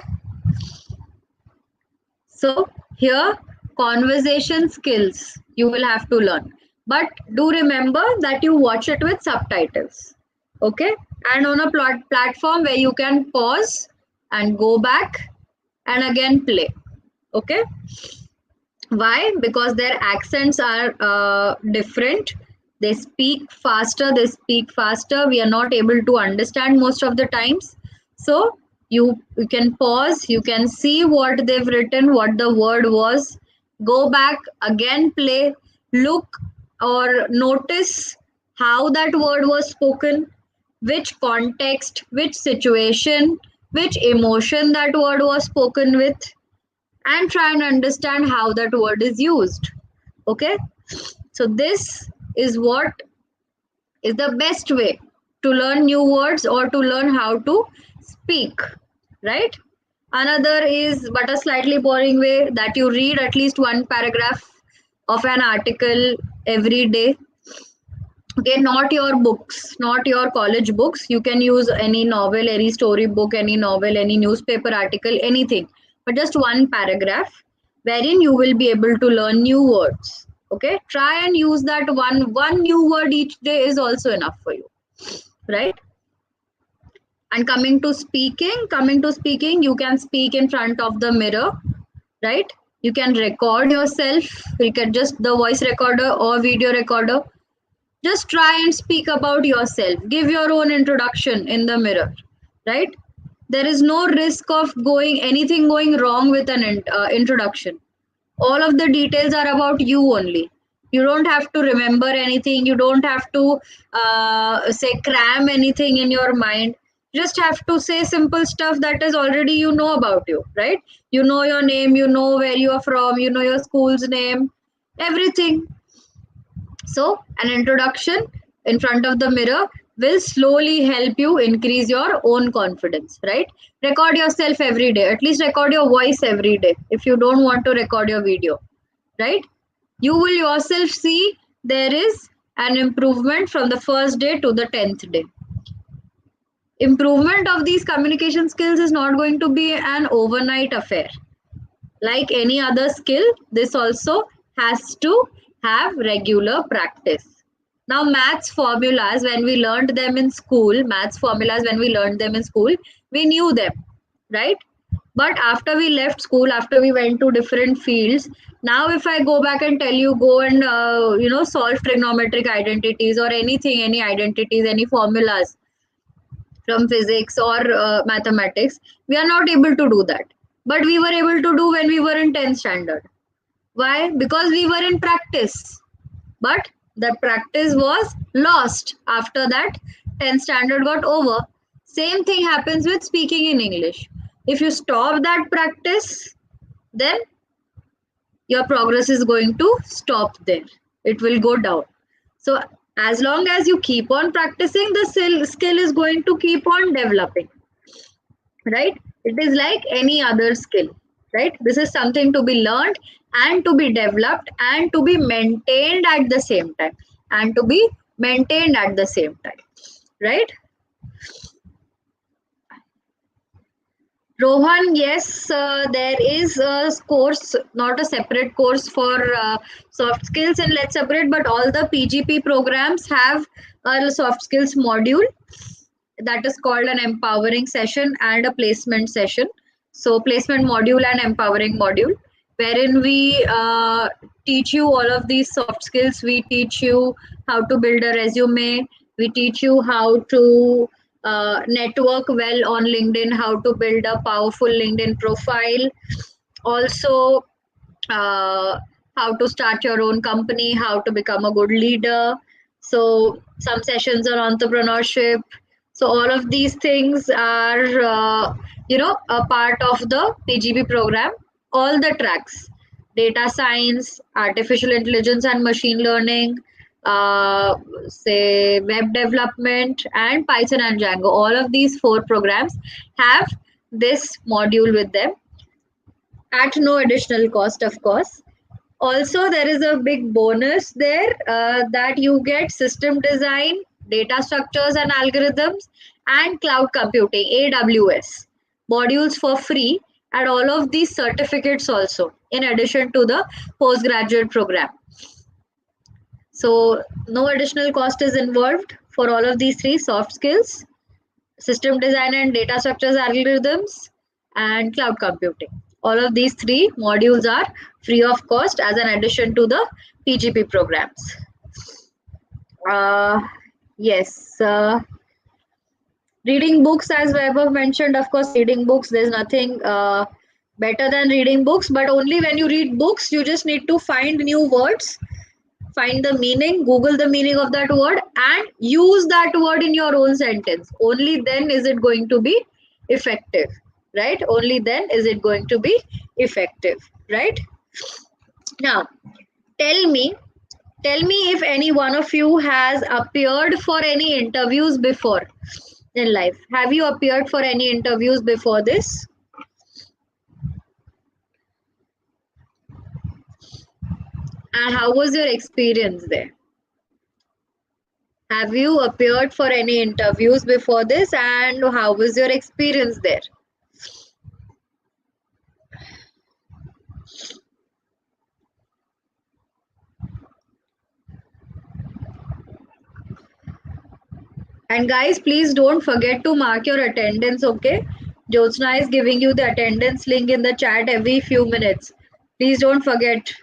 So here, conversation skills you will have to learn, but do remember that you watch it with subtitles, okay, and on a platform where you can pause and go back and again play, okay. Why? Because their accents are different. They speak faster. We are not able to understand most of the times. So you can pause. You can see what they've written, what the word was. Go back again, play, look or notice how that word was spoken, which context, which situation, which emotion that word was spoken with, and try and understand how that word is used, okay. So this is what is the best way to learn new words or to learn how to speak, right? Another is, but a slightly boring way, that you read at least one paragraph of an article every day, okay. Not your books, not your college books. You can use any novel, any story book, any novel, any newspaper article, anything, but just one paragraph wherein you will be able to learn new words, okay. Try and use that one new word each day is also enough for you, right? And coming to speaking, you can speak in front of the mirror, right? You can record yourself. You can just the voice recorder or video recorder. Just try and speak about yourself. Give your own introduction in the mirror, right? There is no risk of going wrong with an introduction. All of the details are about you only. You don't have to remember anything. You don't have to say cram anything in your mind. Just have to say simple stuff that is already you know about you, right? You know your name, you know where you are from, you know your school's name, everything. So, an introduction in front of the mirror will slowly help you increase your own confidence, right? Record yourself every day. At least record your voice every day if you don't want to record your video, right? You will yourself see there is an improvement from the first day to the 10th day. Improvement of these communication skills is not going to be an overnight affair. Like any other skill, this also has to have regular practice. Now, maths formulas, when we learned them in school, we knew them, right? But after we left school, after we went to different fields, now if I go back and tell you, go and, solve trigonometric identities or anything, any identities, any formulas from physics or mathematics, we are not able to do that. But we were able to do when we were in 10th standard. Why? Because we were in practice. But the practice was lost after that 10th standard got over. Same thing happens with speaking in English. If you stop that practice, then your progress is going to stop there. It will go down. So As long as you keep on practicing, the skill is going to keep on developing, right? It is like any other skill, right? This is something to be learned and to be developed and to be maintained at the same time, and to be maintained at the same time, right? Rohan, yes, there is a course, not a separate course for soft skills in Let's Upgrade, but all the PGP programs have a soft skills module that is called an empowering session and a placement session. So, placement module and empowering module, wherein we teach you all of these soft skills. We teach you how to build a resume, we teach you how to network well on LinkedIn, how to build a powerful LinkedIn profile, also how to start your own company, how to become a good leader. So, some sessions are entrepreneurship. So, all of these things are, a part of the PGP program. All the tracks: data science, artificial intelligence and machine learning, uh, say web development, and Python and Django. All of these four programs have this module with them at no additional cost, of course. Also, there is a big bonus there, that you get system design, data structures and algorithms, and cloud computing, AWS modules for free, and all of these certificates also, in addition to the postgraduate program. So, no additional cost is involved for all of these three: soft skills, system design and data structures, algorithms, and cloud computing. All of these three modules are free of cost as an addition to the PGP programs. Uh, yes. Reading books, as Vaibhav mentioned, of course, reading books, there's nothing better than reading books, but only when you read books, you just need to find new words, find the meaning, Google the meaning of that word, and use that word in your own sentence. Only then is it going to be effective, right? Only then is it going to be effective, right? Now, tell me, if any one of you has appeared for any interviews before in life. Have you appeared for any interviews before this? And how was your experience there? Have you appeared for any interviews before this, and how was your experience there? And guys, please don't forget to mark your attendance, okay? Jyotsna is giving you the attendance link in the chat every few minutes. Please don't forget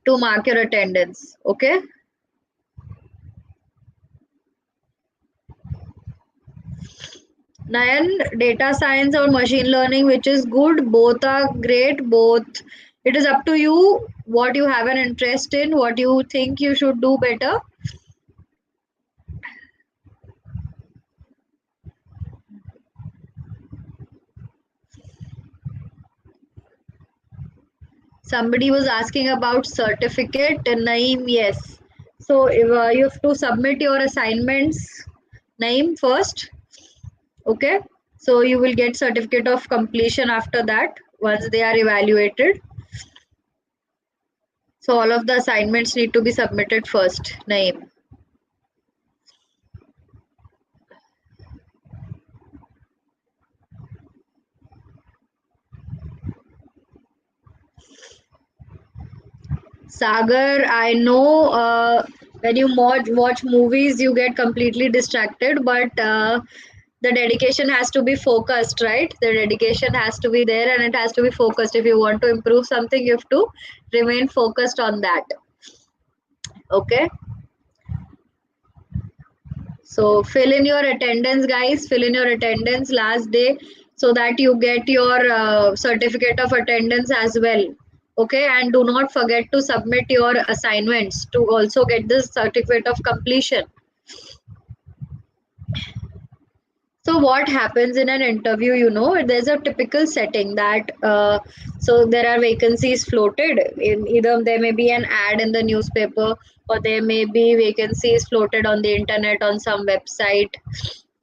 to mark your attendance, okay? Nayan, data science or machine learning, which is good, both are great, both. It is up to you what you have an interest in, what you think you should do better. Somebody was asking about certificate. Naeem, yes. So if, you have to submit your assignments, Naeem, first. Okay. So you will get certificate of completion after that once they are evaluated. So all of the assignments need to be submitted first, Naeem. Sagar, I know when you watch movies, you get completely distracted, but the dedication has to be focused, right? The dedication has to be there and it has to be focused. If you want to improve something, you have to remain focused on that. Okay. So fill in your attendance, guys. Fill in your attendance last day so that you get your certificate of attendance as well. Okay, and do not forget to submit your assignments to also get this certificate of completion. So what happens in an interview, there's a typical setting that so there are vacancies floated in either there may be an ad in the newspaper or there may be vacancies floated on the internet on some website.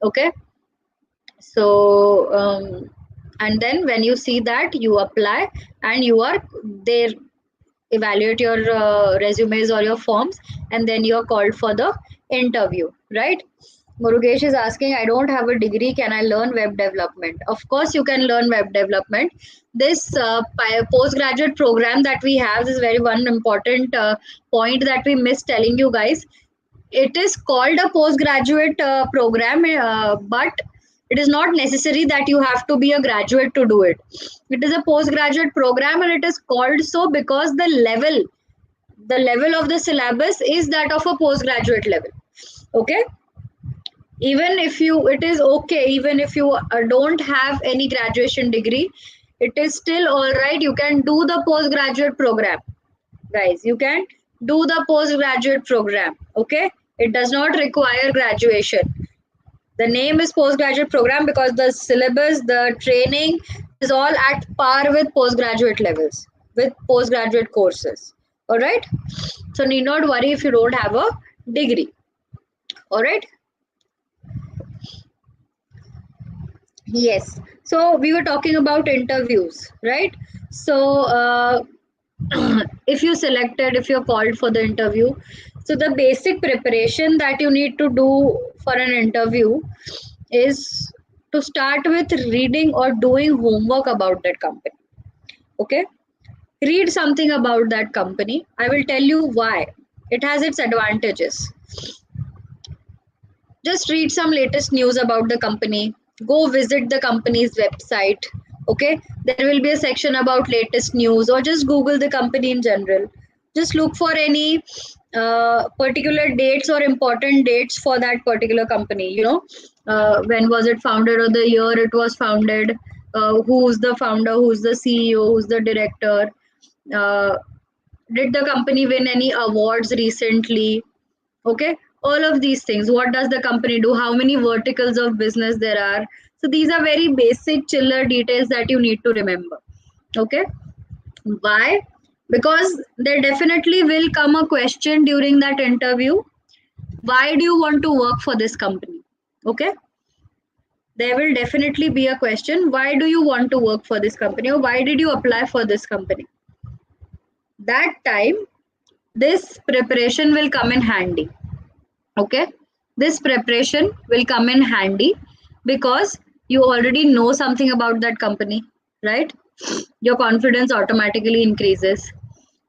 Okay. So and then when you see that, you apply and you are there, evaluate your resumes or your forms, and then you're called for the interview, right? Murugesh is asking, I don't have a degree, can I learn web development? Of course you can learn web development. This postgraduate program that we have is very one important point that we missed telling you guys. It is called a postgraduate program, but it is not necessary that you have to be a graduate to do it. It is a postgraduate program, and it is called so because the level of the syllabus is that of a postgraduate level. Okay. Even if you, it is okay, even if you don't have any graduation degree, it is still all right. You can do the postgraduate program, guys. You can do the postgraduate program. Okay. It does not require graduation. The name is postgraduate program because the syllabus, the training is all at par with postgraduate levels, with postgraduate courses. All right. So need not worry if you don't have a degree. All right. Yes. So we were talking about interviews, right? So if you selected, if you're called for the interview, so the basic preparation that you need to do for an interview is to start with reading or doing homework about that company. Okay. Read something about that company. I will tell you why. It has its advantages. Just read some latest news about the company. Go visit the company's website. Okay. There will be a section about latest news, or just Google the company in general. Just look for any particular dates or important dates for that particular company. When was it founded or the year it was founded, who's the founder, who's the CEO, who's the director, uh, did the company win any awards recently? Okay. All of these things. What does the company do? How many verticals of business there are? So these are very basic chiller details that you need to remember. Okay. Why? Because there definitely will come a question during that interview. Why do you want to work for this company? Okay. There will definitely be a question. Why do you want to work for this company, or why did you apply for this company? That time, this preparation will come in handy. Okay. This preparation will come in handy because you already know something about that company, right? Your confidence automatically increases.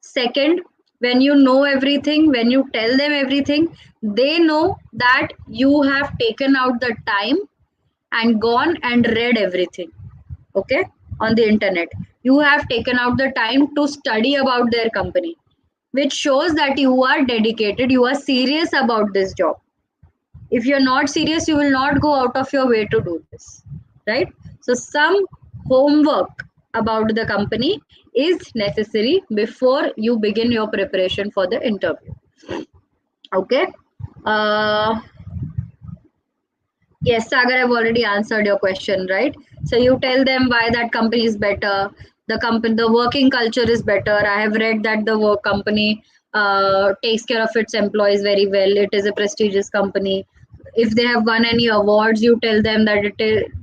Second, when you know everything, when you tell them everything, they know that you have taken out the time and gone and read everything. Okay. On the internet, you have taken out the time to study about their company, which shows that you are dedicated, you are serious about this job. If you're not serious, you will not go out of your way to do this, right? So some homework about the company is necessary before you begin your preparation for the interview. Okay. uh, yes, Sagar, I've already answered your question, right? So you tell them why that company is better. The working culture is better. I have read that the work company takes care of its employees very well. It is a prestigious company. If they have won any awards, you tell them that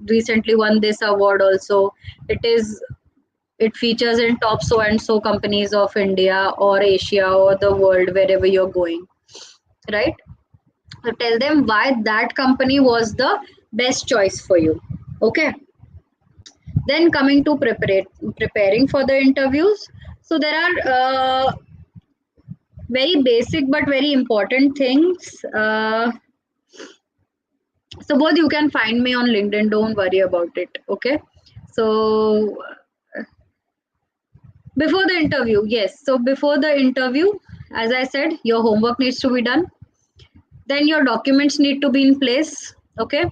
recently won this award also. It features in top so and so companies of India or Asia or the world, wherever you're going, right? So tell them why that company was the best choice for you. Okay. Then coming to preparing for the interviews. So there are very basic but very important things. So both you can find me on LinkedIn. Don't worry about it. Okay. So before the interview, yes. So before the interview, as I said, your homework needs to be done. Then your documents need to be in place. Okay.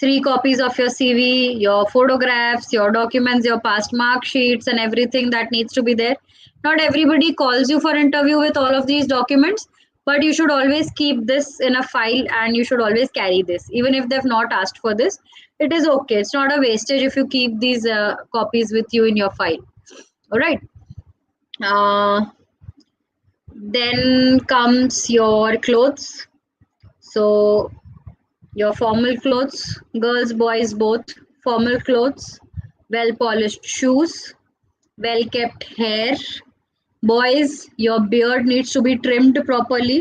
3 copies of your CV, your photographs, your documents, your past mark sheets, and everything that needs to be there. Not everybody calls you for interview with all of these documents, but you should always keep this in a file, and you should always carry this even if they've not asked for this. It is okay, it's not a wastage if you keep these copies with you in your file. All right. Then comes your clothes. So your formal clothes, girls, boys both, formal clothes, well polished shoes, well kept hair. Boys, your beard needs to be trimmed properly.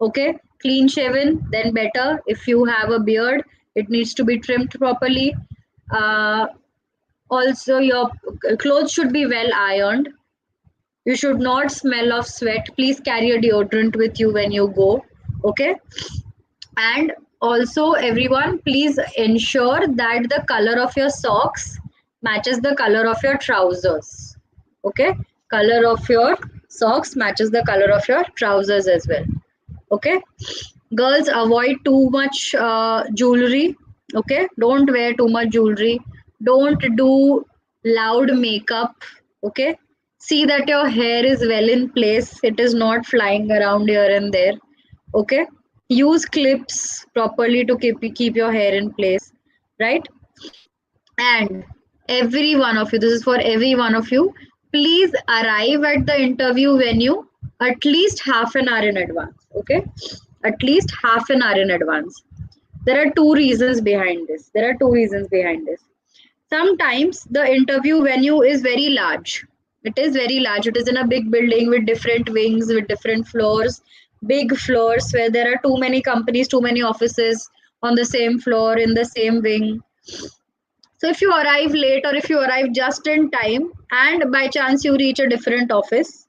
Okay, clean shaven, then better. If you have a beard, it needs to be trimmed properly. Uh, Also, your clothes should be well ironed. You should not smell of sweat. Please carry a deodorant with you when you go. Okay. And also, everyone, please ensure that the color of your socks matches the color of your trousers. Okay. Color of your socks matches the color of your trousers as well. Okay. Girls, avoid too much jewelry. Okay. Don't wear too much jewelry. Don't do loud makeup. Okay. See that your hair is well in place. It is not flying around here and there. Okay. Use clips properly to keep your hair in place, right? And every one of you, this is for every one of you, please arrive at the interview venue at least half an hour in advance. Okay, at least half an hour in advance. There are two reasons behind this. There are two reasons behind this. Sometimes the interview venue is very large. It is very large. It is in a big building with different wings, with different floors, big floors where there are too many companies, too many offices on the same floor, in the same wing. So if you arrive late, or if you arrive just in time and by chance you reach a different office,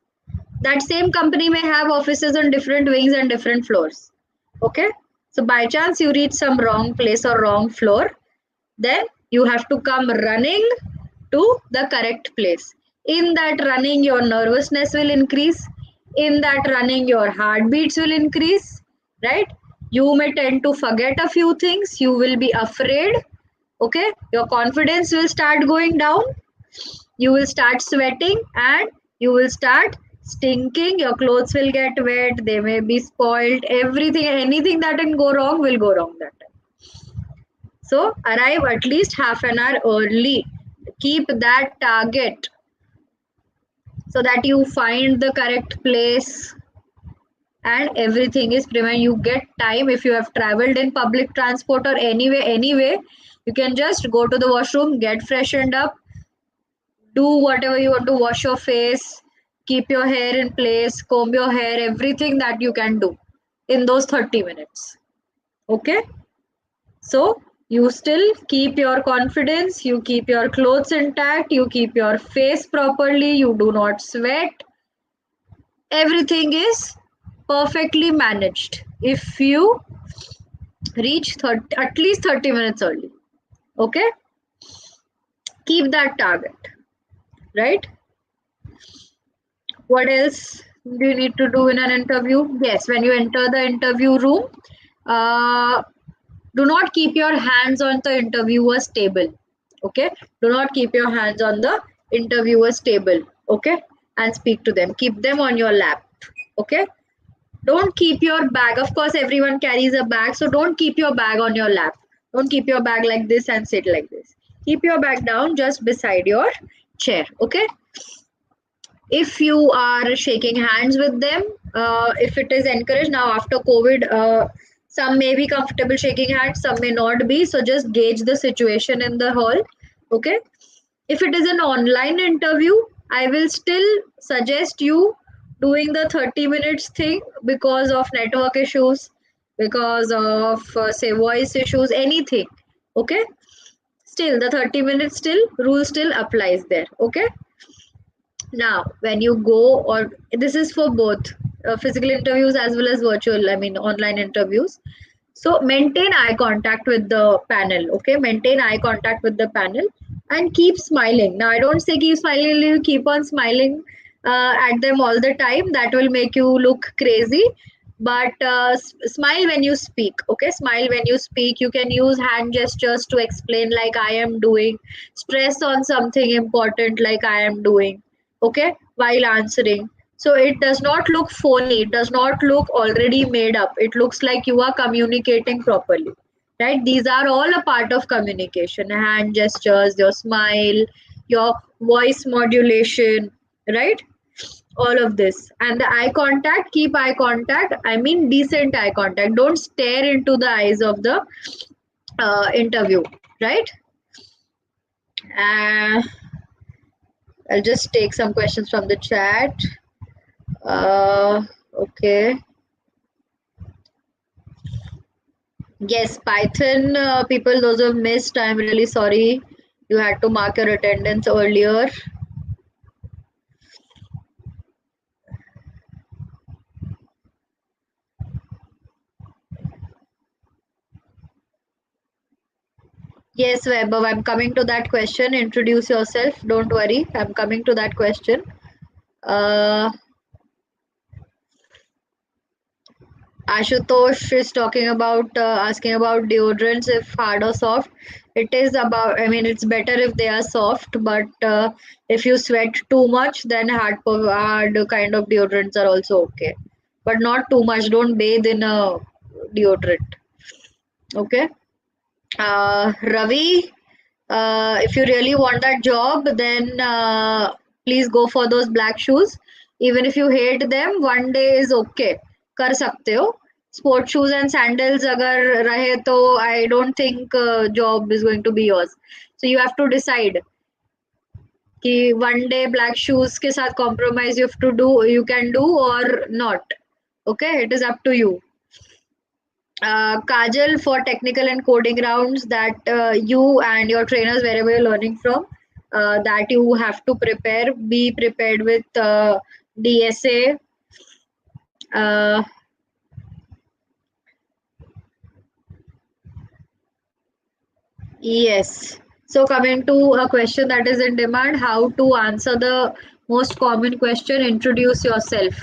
that same company may have offices on different wings and different floors. Okay. So by chance you reach some wrong place or wrong floor, then you have to come running to the correct place. In that running, your nervousness will increase. In that running, your heartbeats will increase, right? You may tend to forget a few things. You will be afraid. Okay, your confidence will start going down. You will start sweating and you will start stinking. Your clothes will get wet. They may be spoiled. Everything, anything that can go wrong will go wrong that time. So arrive at least half an hour early. Keep that target so that you find the correct place and everything is prevent. You get time. If you have traveled in public transport or anyway, you can just go to the washroom, get freshened up, do whatever you want to, wash your face, keep your hair in place, comb your hair, everything that you can do in those 30 minutes. Okay. So you still keep your confidence, you keep your clothes intact, you keep your face properly, you do not sweat. Everything is perfectly managed if you reach at least 30 minutes early. Okay. Keep that target, right? What else do you need to do in an interview? Yes, when you enter the interview room, uh, do not keep your hands on the interviewer's table. Okay, do not keep your hands on the interviewer's table. Okay, and speak to them. Keep them on your lap. Okay, don't keep your bag. Of course, everyone carries a bag, so don't keep your bag on your lap. Don't keep your bag like this and sit like this. Keep your bag down just beside your chair. Okay. If you are shaking hands with them, if it is encouraged now after COVID, some may be comfortable shaking hands, some may not be. So just gauge the situation in the hall. Okay. If it is an online interview, I will still suggest you doing the 30 minutes thing because of network issues, because of say voice issues, anything. Okay. Still the 30 minutes still rule still applies there. Okay. Now, when you go, or this is for both physical interviews as well as virtual, I mean, online interviews. So, maintain eye contact with the panel. Okay, maintain eye contact with the panel and keep smiling. Now, I don't say keep smiling, you keep on smiling at them all the time. That will make you look crazy. But smile when you speak. Okay, smile when you speak. You can use hand gestures to explain, like I am doing, stress on something important, like I am doing. Okay, while answering. So it does not look phony, it does not look already made up, it looks like you are communicating properly, right? These are all a part of communication: hand gestures, your smile, your voice modulation, right? All of this. And the eye contact, keep eye contact, I mean decent eye contact, don't stare into the eyes of the interview, right? uh, I'll just take some questions from the chat. Okay. Yes, Python people, those who have missed, I'm really sorry. You had to mark your attendance earlier. Yes, Vaibhav, I'm coming to that question. Introduce yourself. Don't worry, I'm coming to that question. Uh, Ashutosh is talking about asking about deodorants, if hard or soft. It is about, I mean, it's better if they are soft, but if you sweat too much, then hard kind of deodorants are also okay. But not too much. Don't bathe in a deodorant. Okay. Ravi, if you really want that job, then please go for those black shoes. Even if you hate them, one day is okay. कर सकते हो. Sport shoes and sandals अगर रहे तो I don't think job is going to be yours. So you have to decide कि one day black shoes के साथ compromise you can do or not. Okay, it is up to you. Kajal, for technical and coding rounds that you and your trainers, wherever you're learning from, that you have to prepare, be prepared with DSA. Uh, yes. So coming to a question that is in demand, how to answer the most common question, introduce yourself,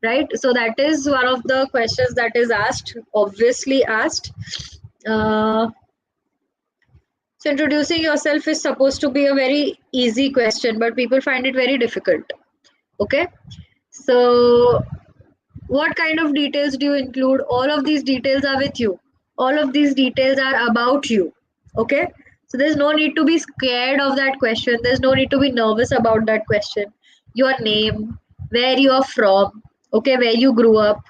right? So that is one of the questions that is asked, obviously asked. So introducing yourself is supposed to be a very easy question, but people find it very difficult. Okay. So what kind of details do you include? All of these details are with you. All of these details are about you. Okay. So there's no need to be scared of that question. There's no need to be nervous about that question. Your name, where you are from, okay, where you grew up,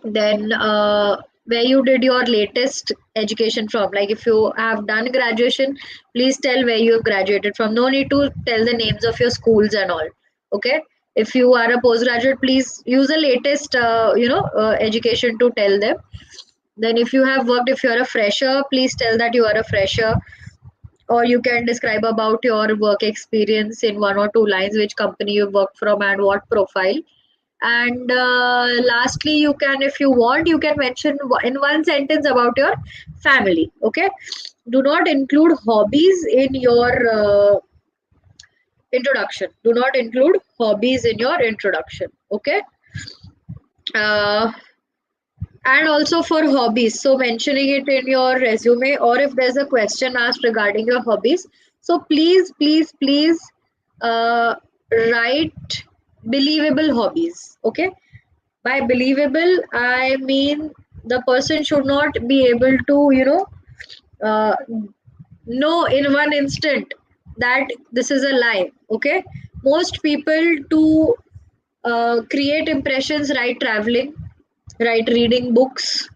then where you did your latest education from. Like if you have done graduation, please tell where you have graduated from. No need to tell the names of your schools and all. Okay. If you are a postgraduate, please use the latest education to tell them. Then if you have worked, if you're a fresher, please tell that you are a fresher, or you can describe about your work experience in 1 or 2 lines, which company you worked from and what profile. And lastly, you can, if you want, you can mention in one sentence about your family. Okay. Do not include hobbies in your introduction. Do not include hobbies in your introduction. Okay. uh, and also for hobbies, so mentioning it in your resume, or if there's a question asked regarding your hobbies, so please uh, write believable hobbies. Okay. By believable, I mean the person should not be able to, uh, know in one instant that this is a lie. Okay. Most people to create impressions, right? Traveling, right? Reading books.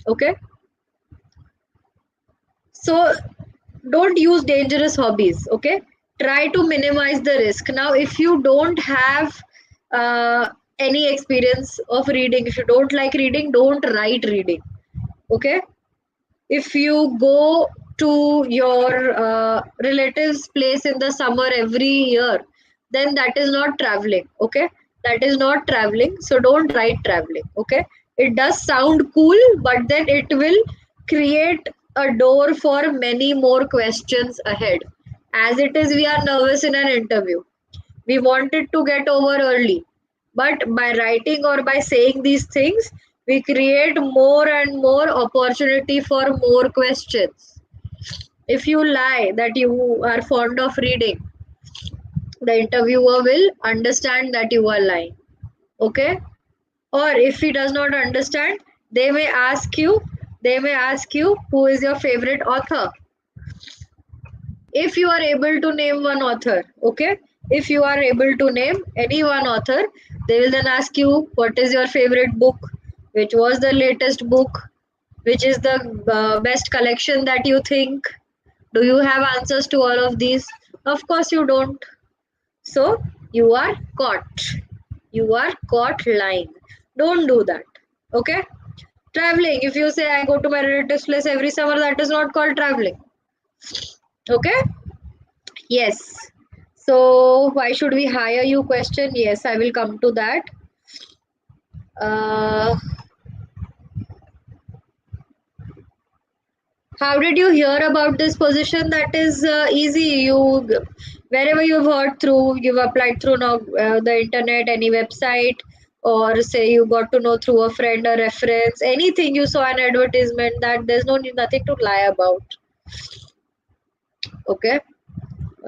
Okay. So don't use dangerous hobbies. Okay. Try to minimize the risk. Now, if you don't have uh, any experience of reading, if you don't like reading, don't write reading. Okay. If you go to your relatives place in the summer every year, then that is not traveling. Okay. That is not traveling, so don't write traveling. Okay. It does sound cool, but then it will create a door for many more questions ahead. As it is, we are nervous in an interview, we wanted to get over early, but by writing or by saying these things, we create more and more opportunity for more questions. If you lie that you are fond of reading, the interviewer will understand that you are lying. Okay? Or if he does not understand, they may ask you, who is your favorite author. If you are able to name one author, okay, if you are able to name any one author, they will then ask you what is your favorite book, which was the latest book, which is the best collection that you think. Do you have answers to all of these? Of course you don't. So you are caught, lying. Don't do that. Okay? Traveling, if you say I go to my relative's place every summer, that is not called traveling. Okay? Yes. So why should we hire you question? Yes, I will come to that. Uh, how did you hear about this position? That is easy. Wherever you've heard through, you've applied through now the internet, any website, or say you got to know through a friend, a reference, anything you saw an advertisement. That there's nothing to lie about. Okay.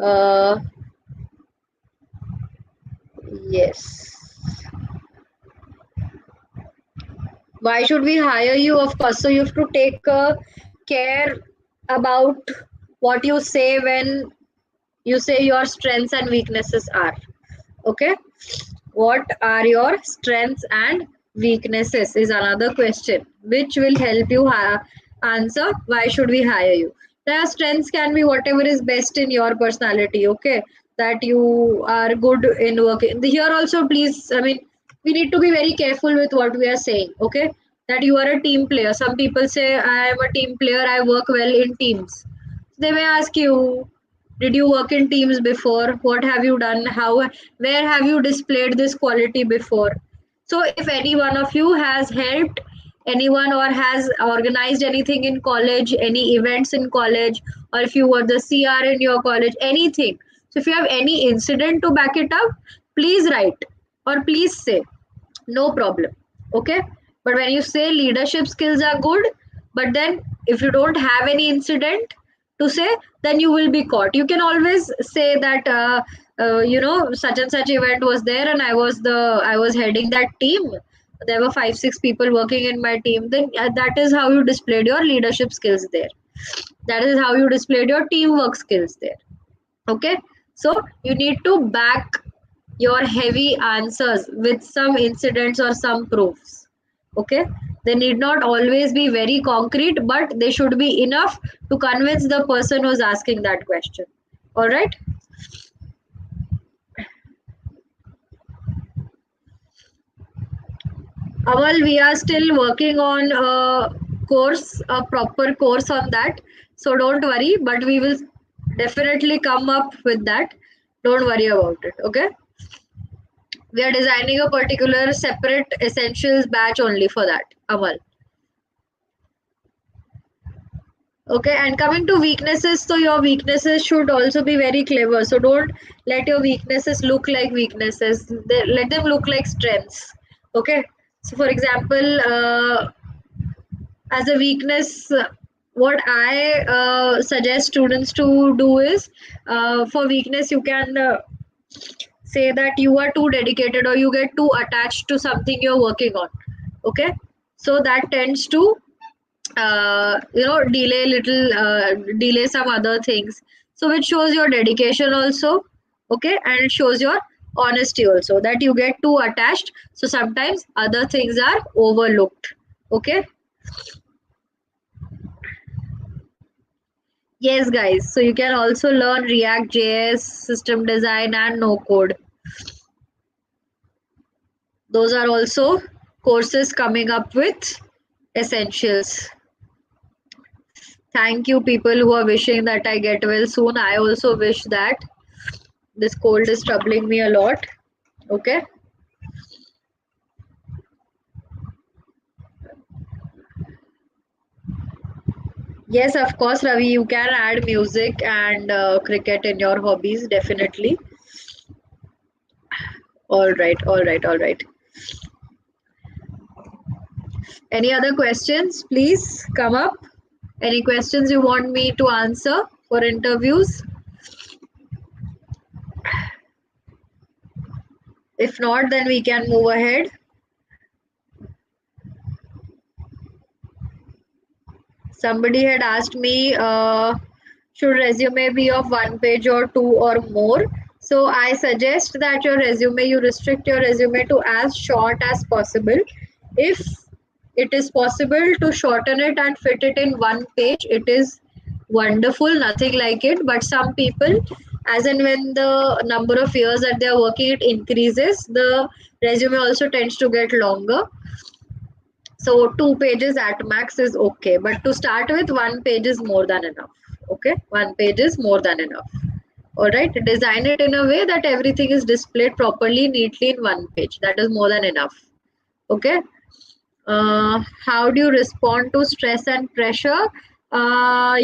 Uh, yes. Why should we hire you? Of course, so you have to take care about what you say when you say your strengths and weaknesses are. Okay, what are your strengths and weaknesses is another question which will help you answer why should we hire you. Their strengths can be whatever is best in your personality. Okay, that you are good in working here also. Please, I mean, we need to be very careful with what we are saying. Okay, that you are a team player. Some people say I am a team player, I work well in teams. They may ask you, did you work in teams before? What have you done? Where have you displayed this quality before? So if any one of you has helped anyone or has organized anything in college, any events in college, or if you were the CR in your college, anything. So if you have any incident to back it up, please write or please say. No problem. Okay? But when you say leadership skills are good, but then if you don't have any incident to say, then you will be caught. You can always say that such and such event was there and I was heading that team. There were 5 6 people working in my team. Then that is how you displayed your leadership skills there. That is how you displayed your teamwork skills there. Okay, so you need to back your heavy answers with some incidents or some proofs. Okay, they need not always be very concrete, but they should be enough to convince the person who's asking that question. All right. Amal, we are still working on a proper course on that, so don't worry, but we will definitely come up with that. Don't worry about it. Okay, we are designing a particular separate essentials batch only for that, Amal. Okay, and coming to weaknesses, so your weaknesses should also be very clever. So don't let your weaknesses look like weaknesses. Let them look like strengths. Okay, so for example, as a weakness, what I suggest students to do is, for weakness, you can say that you are too dedicated or you get too attached to something you're working on. Okay, so that tends to delay some other things, so which shows your dedication also. Okay, and it shows your honesty also, that you get too attached, so sometimes other things are overlooked. Okay. Yes guys, so you can also learn React JS, system design and no code. Those are also courses coming up with essentials. Thank you, people who are wishing that I get well soon. I also wish that. This cold is troubling me a lot. Okay. Yes, of course, Ravi, you can add music and cricket in your hobbies, definitely. All right, all right, all right. Any other questions? Please come up. Any questions you want me to answer for interviews? If not, then we can move ahead. Somebody had asked me, should resume be of one page or two or more? So I suggest that your resume, you restrict your resume to as short as possible. If it is possible to shorten it and fit it in one page, it is wonderful, nothing like it. But some people, as and when the number of years that they are working, it increases, the resume also tends to get longer. So 2 pages at max is okay, but to start with, 1 page is more than enough. Okay, 1 page is more than enough. All right, design it in a way that everything is displayed properly, neatly in 1 page. That is more than enough. Okay. How do you respond to stress and pressure?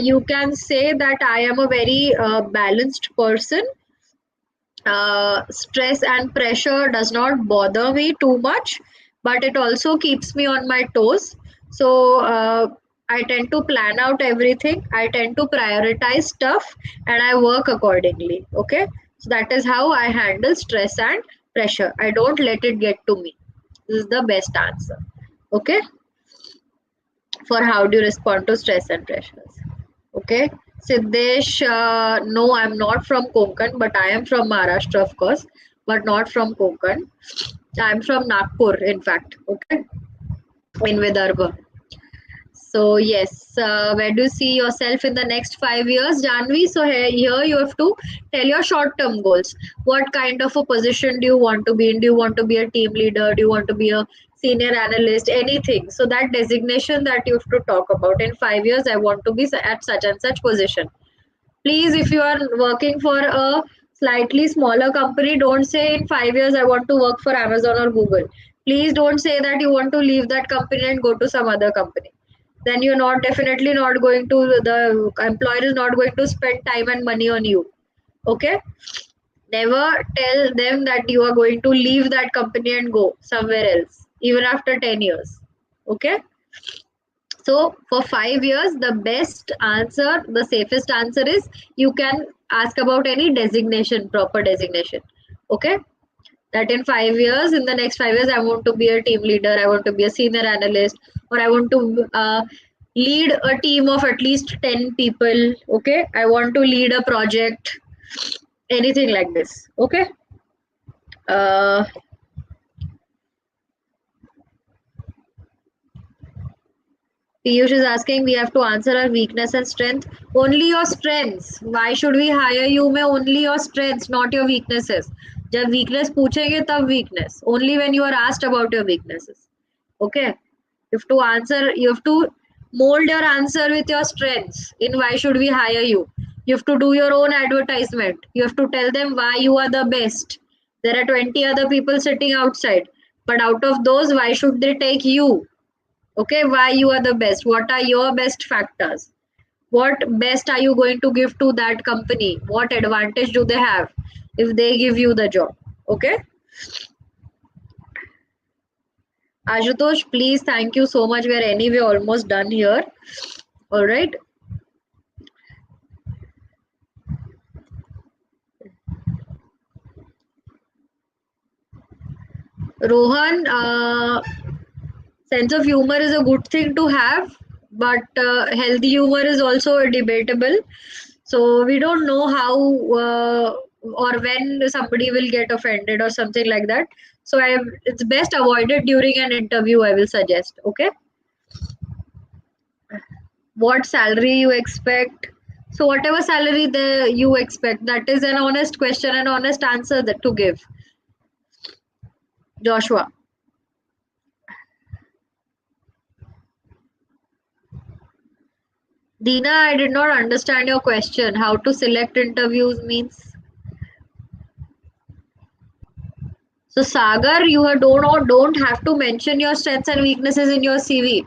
You can say that I am a very balanced person. Stress and pressure does not bother me too much, but it also keeps me on my toes. So I tend to plan out everything, I tend to prioritize stuff, and I work accordingly. Okay, so that is how I handle stress and pressure. I don't let it get to me. This is the best answer. Okay, for how do you respond to stress and pressures. Okay, Siddesh, no, I'm not from Konkan, but I am from Maharashtra, of course, but not from Konkan. I'm from Nagpur, in fact, okay, in Vidarbha. So, yes, where do you see yourself in the next 5 years, Janvi? So, here you have to tell your short term goals. What kind of a position do you want to be in? Do you want to be a team leader? Do you want to be a senior analyst? Anything. So, that designation that you have to talk about in 5 years, I want to be at such and such position. Please, if you are working for a slightly smaller company, don't say in 5 years I want to work for Amazon or Google. Please don't say that you want to leave that company and go to some other company. Then you're not definitely not going to, the employer is not going to spend time and money on you. Okay, never tell them that you are going to leave that company and go somewhere else even after 10 years. Okay, so for 5 years, the best answer, the safest answer is you can ask about any designation, proper designation. Okay, that in 5 years, in the next 5 years, I want to be a team leader, I want to be a senior analyst, or I want to lead a team of at least 10 people. Okay, I want to lead a project, anything like this. Okay. Uh, Piyush is asking, we have to answer our weakness and strength. Only your strengths. Why should we hire you? May only your strengths, not your weaknesses. जब weakness पूछेंगे तब weakness. Only when you are asked about your weaknesses. Okay. You have to answer. You have to mold your answer with your strengths. In why should we hire you? You have to do your own advertisement. You have to tell them why you are the best. There are 20 other people sitting outside, but out of those, why should they take you? Okay, why you are the best, what are your best factors, what best are you going to give to that company, what advantage do they have if they give you the job. Okay, Ashutosh, please, thank you so much. We are anyway almost done here. All right, Rohan, sense of humor is a good thing to have, but healthy humor is also debatable. So we don't know how or when somebody will get offended or something like that. So it's best avoided during an interview, I will suggest. Okay. What salary you expect? So whatever salary you expect, that is an honest question and honest answer that to give. Joshua. Dina, I did not understand your question. How to select interviews means? So Sagar, don't have to mention your strengths and weaknesses in your CV.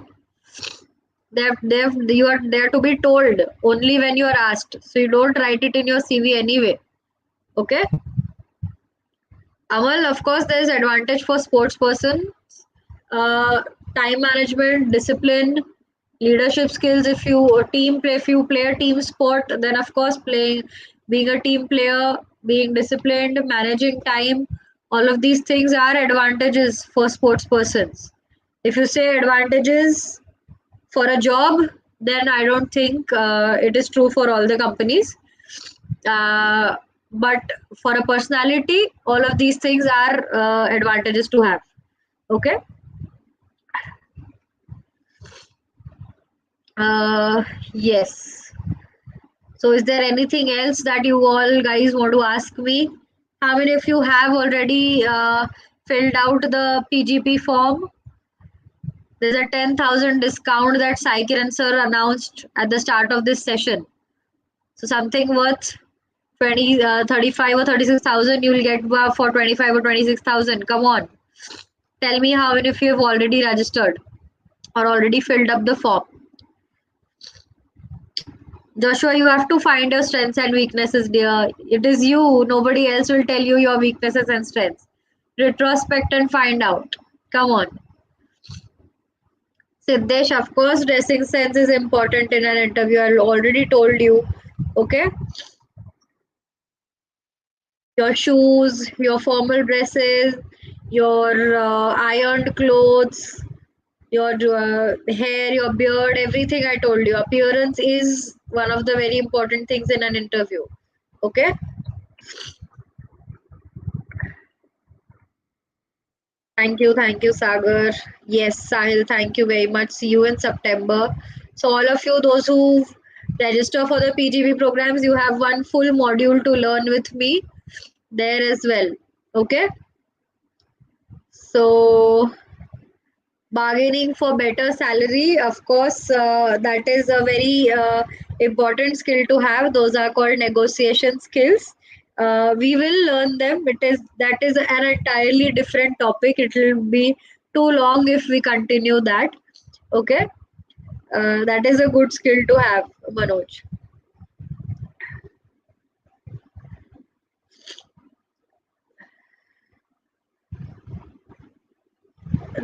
You are there to be told only when you are asked. So you don't write it in your CV anyway. Okay. Amal, of course, there is advantage for sports person. Time management, discipline, leadership skills. If you play a team sport, then of course being a team player, being disciplined, managing time, All of these things are advantages for sports persons. If you say advantages for a job, then I don't think it is true for all the companies. But for a personality, all of these things are advantages to have. Okay. Yes. So, is there anything else that you all guys want to ask me? How many of you have already filled out the PGP form? There's a 10,000 discount that Sai Kiran sir announced at the start of this session. So something worth 35 or 36,000 you will get for 25 or 26,000. Come on. Tell me how many of you have already registered or already filled up the form. Joshua, you have to find your strengths and weaknesses, dear. It is you. Nobody else will tell you your weaknesses and strengths. Retrospect and find out. Come on. Siddesh, of course, dressing sense is important in an interview. I already told you. Okay? Your shoes, your formal dresses, your ironed clothes, your hair, your beard, everything I told you. Appearance is one of the very important things in an interview. Okay? Thank you, Sagar. Yes, Sahil, thank you very much. See you in September. So, all of you, those who register for the PGB programs, you have one full module to learn with me there as well. Okay? So, bargaining for better salary, of course, that is a very important skill to have. Those are called negotiation skills. We will learn them. That is an entirely different topic. It will be too long if we continue that. Okay, that is a good skill to have, Manoj.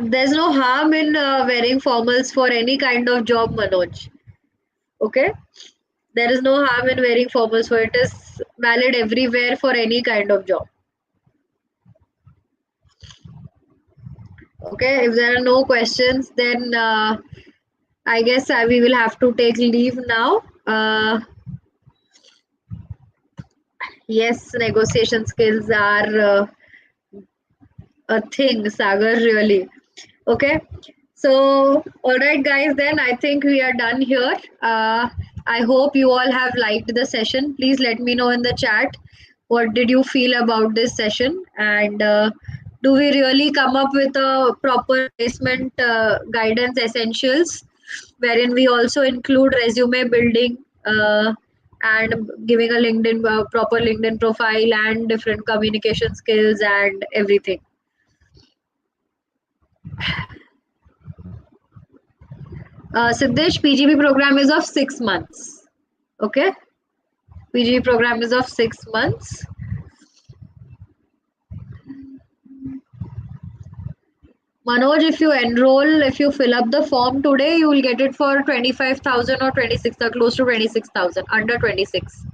There's no harm in wearing formals for any kind of job, Manoj. Okay, there is no harm in wearing formals for it is valid everywhere for any kind of job. Okay, if there are no questions, then I guess we will have to take leave now. Yes, negotiation skills are a thing, Sagar, really. Okay, so all right, guys, then I think we are done here. I hope you all have liked the session. Please let me know in the chat what did you feel about this session, and do we really come up with a proper placement guidance essentials, wherein we also include resume building and giving a LinkedIn proper LinkedIn profile and different communication skills and everything. Siddesh, PGP program is of 6 months. Okay, PGP program is of 6 months. Manoj, if you enroll, if you fill up the form today, you will get it for 25,000 or 26, close to 26,000, under 26.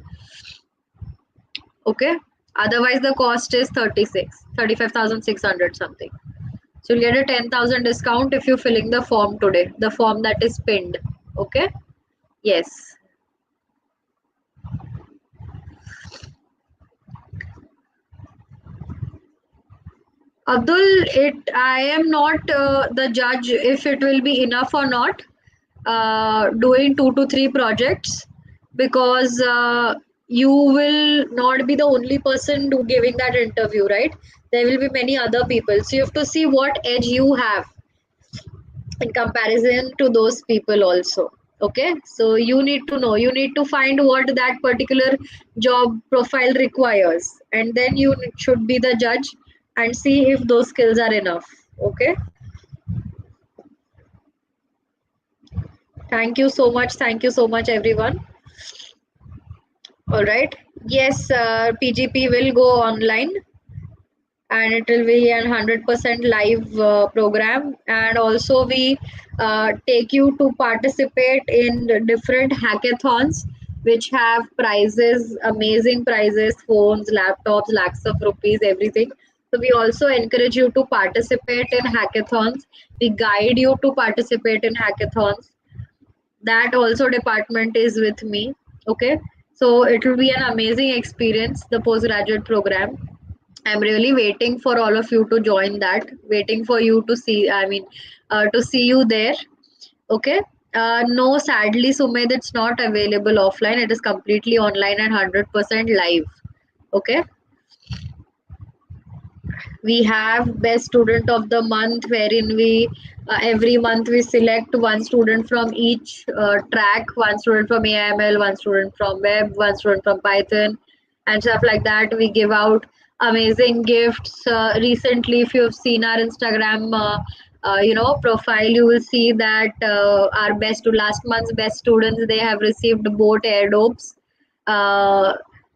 Okay, otherwise the cost is 35,600 something. So you'll get a 10,000 discount if you're filling the form today, the form that is pinned. Okay, yes. Abdul, I am not the judge if it will be enough or not. Doing 2 to 3 projects, because you will not be the only person giving that interview, right? There will be many other people. So you have to see what edge you have in comparison to those people also. Okay, so you need to know, you need to find what that particular job profile requires, and then you should be the judge and see if those skills are enough. Okay, thank you so much everyone. All right, yes, PGP will go online and it will be a 100% live program, and also we take you to participate in different hackathons which have prizes, amazing prizes, phones, laptops, lakhs of rupees, everything. So we also encourage you to participate in hackathons. We guide you to participate in hackathons. That also department is with me. Okay, so it will be an amazing experience, the postgraduate program. I'm really waiting for all of you to join that, waiting for you to see, to see you there. Okay. No, sadly, Sumedh, it's not available offline. It is completely online and 100% live. Okay. We have best student of the month, wherein we every month we select one student from each track, one student from AML, one student from web, one student from Python, and stuff like that. We give out amazing gifts. Recently, if you've seen our Instagram profile, you will see that our best last month's best students, they have received boat airdrops. uh,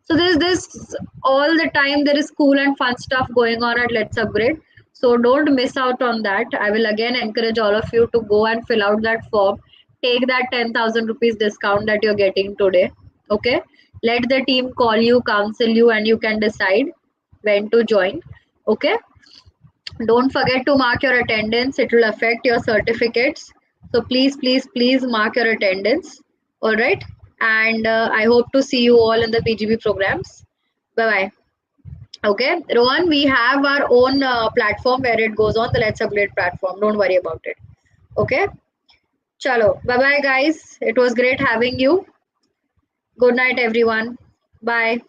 so there's this all the time, there is cool and fun stuff going on at Let's Upgrade. So don't miss out on that. I will again encourage all of you to go and fill out that form. Take that 10,000 rupees discount that you're getting today. Okay. Let the team call you, counsel you, and you can decide when to join. Okay. Don't forget to mark your attendance. It will affect your certificates. So please, please, please mark your attendance. All right. And I hope to see you all in the PGB programs. Bye bye. Okay. Rohan, we have our own platform where it goes on, the Let's Upgrade platform. Don't worry about it. Okay. Chalo. Bye bye, guys. It was great having you. Good night, everyone. Bye.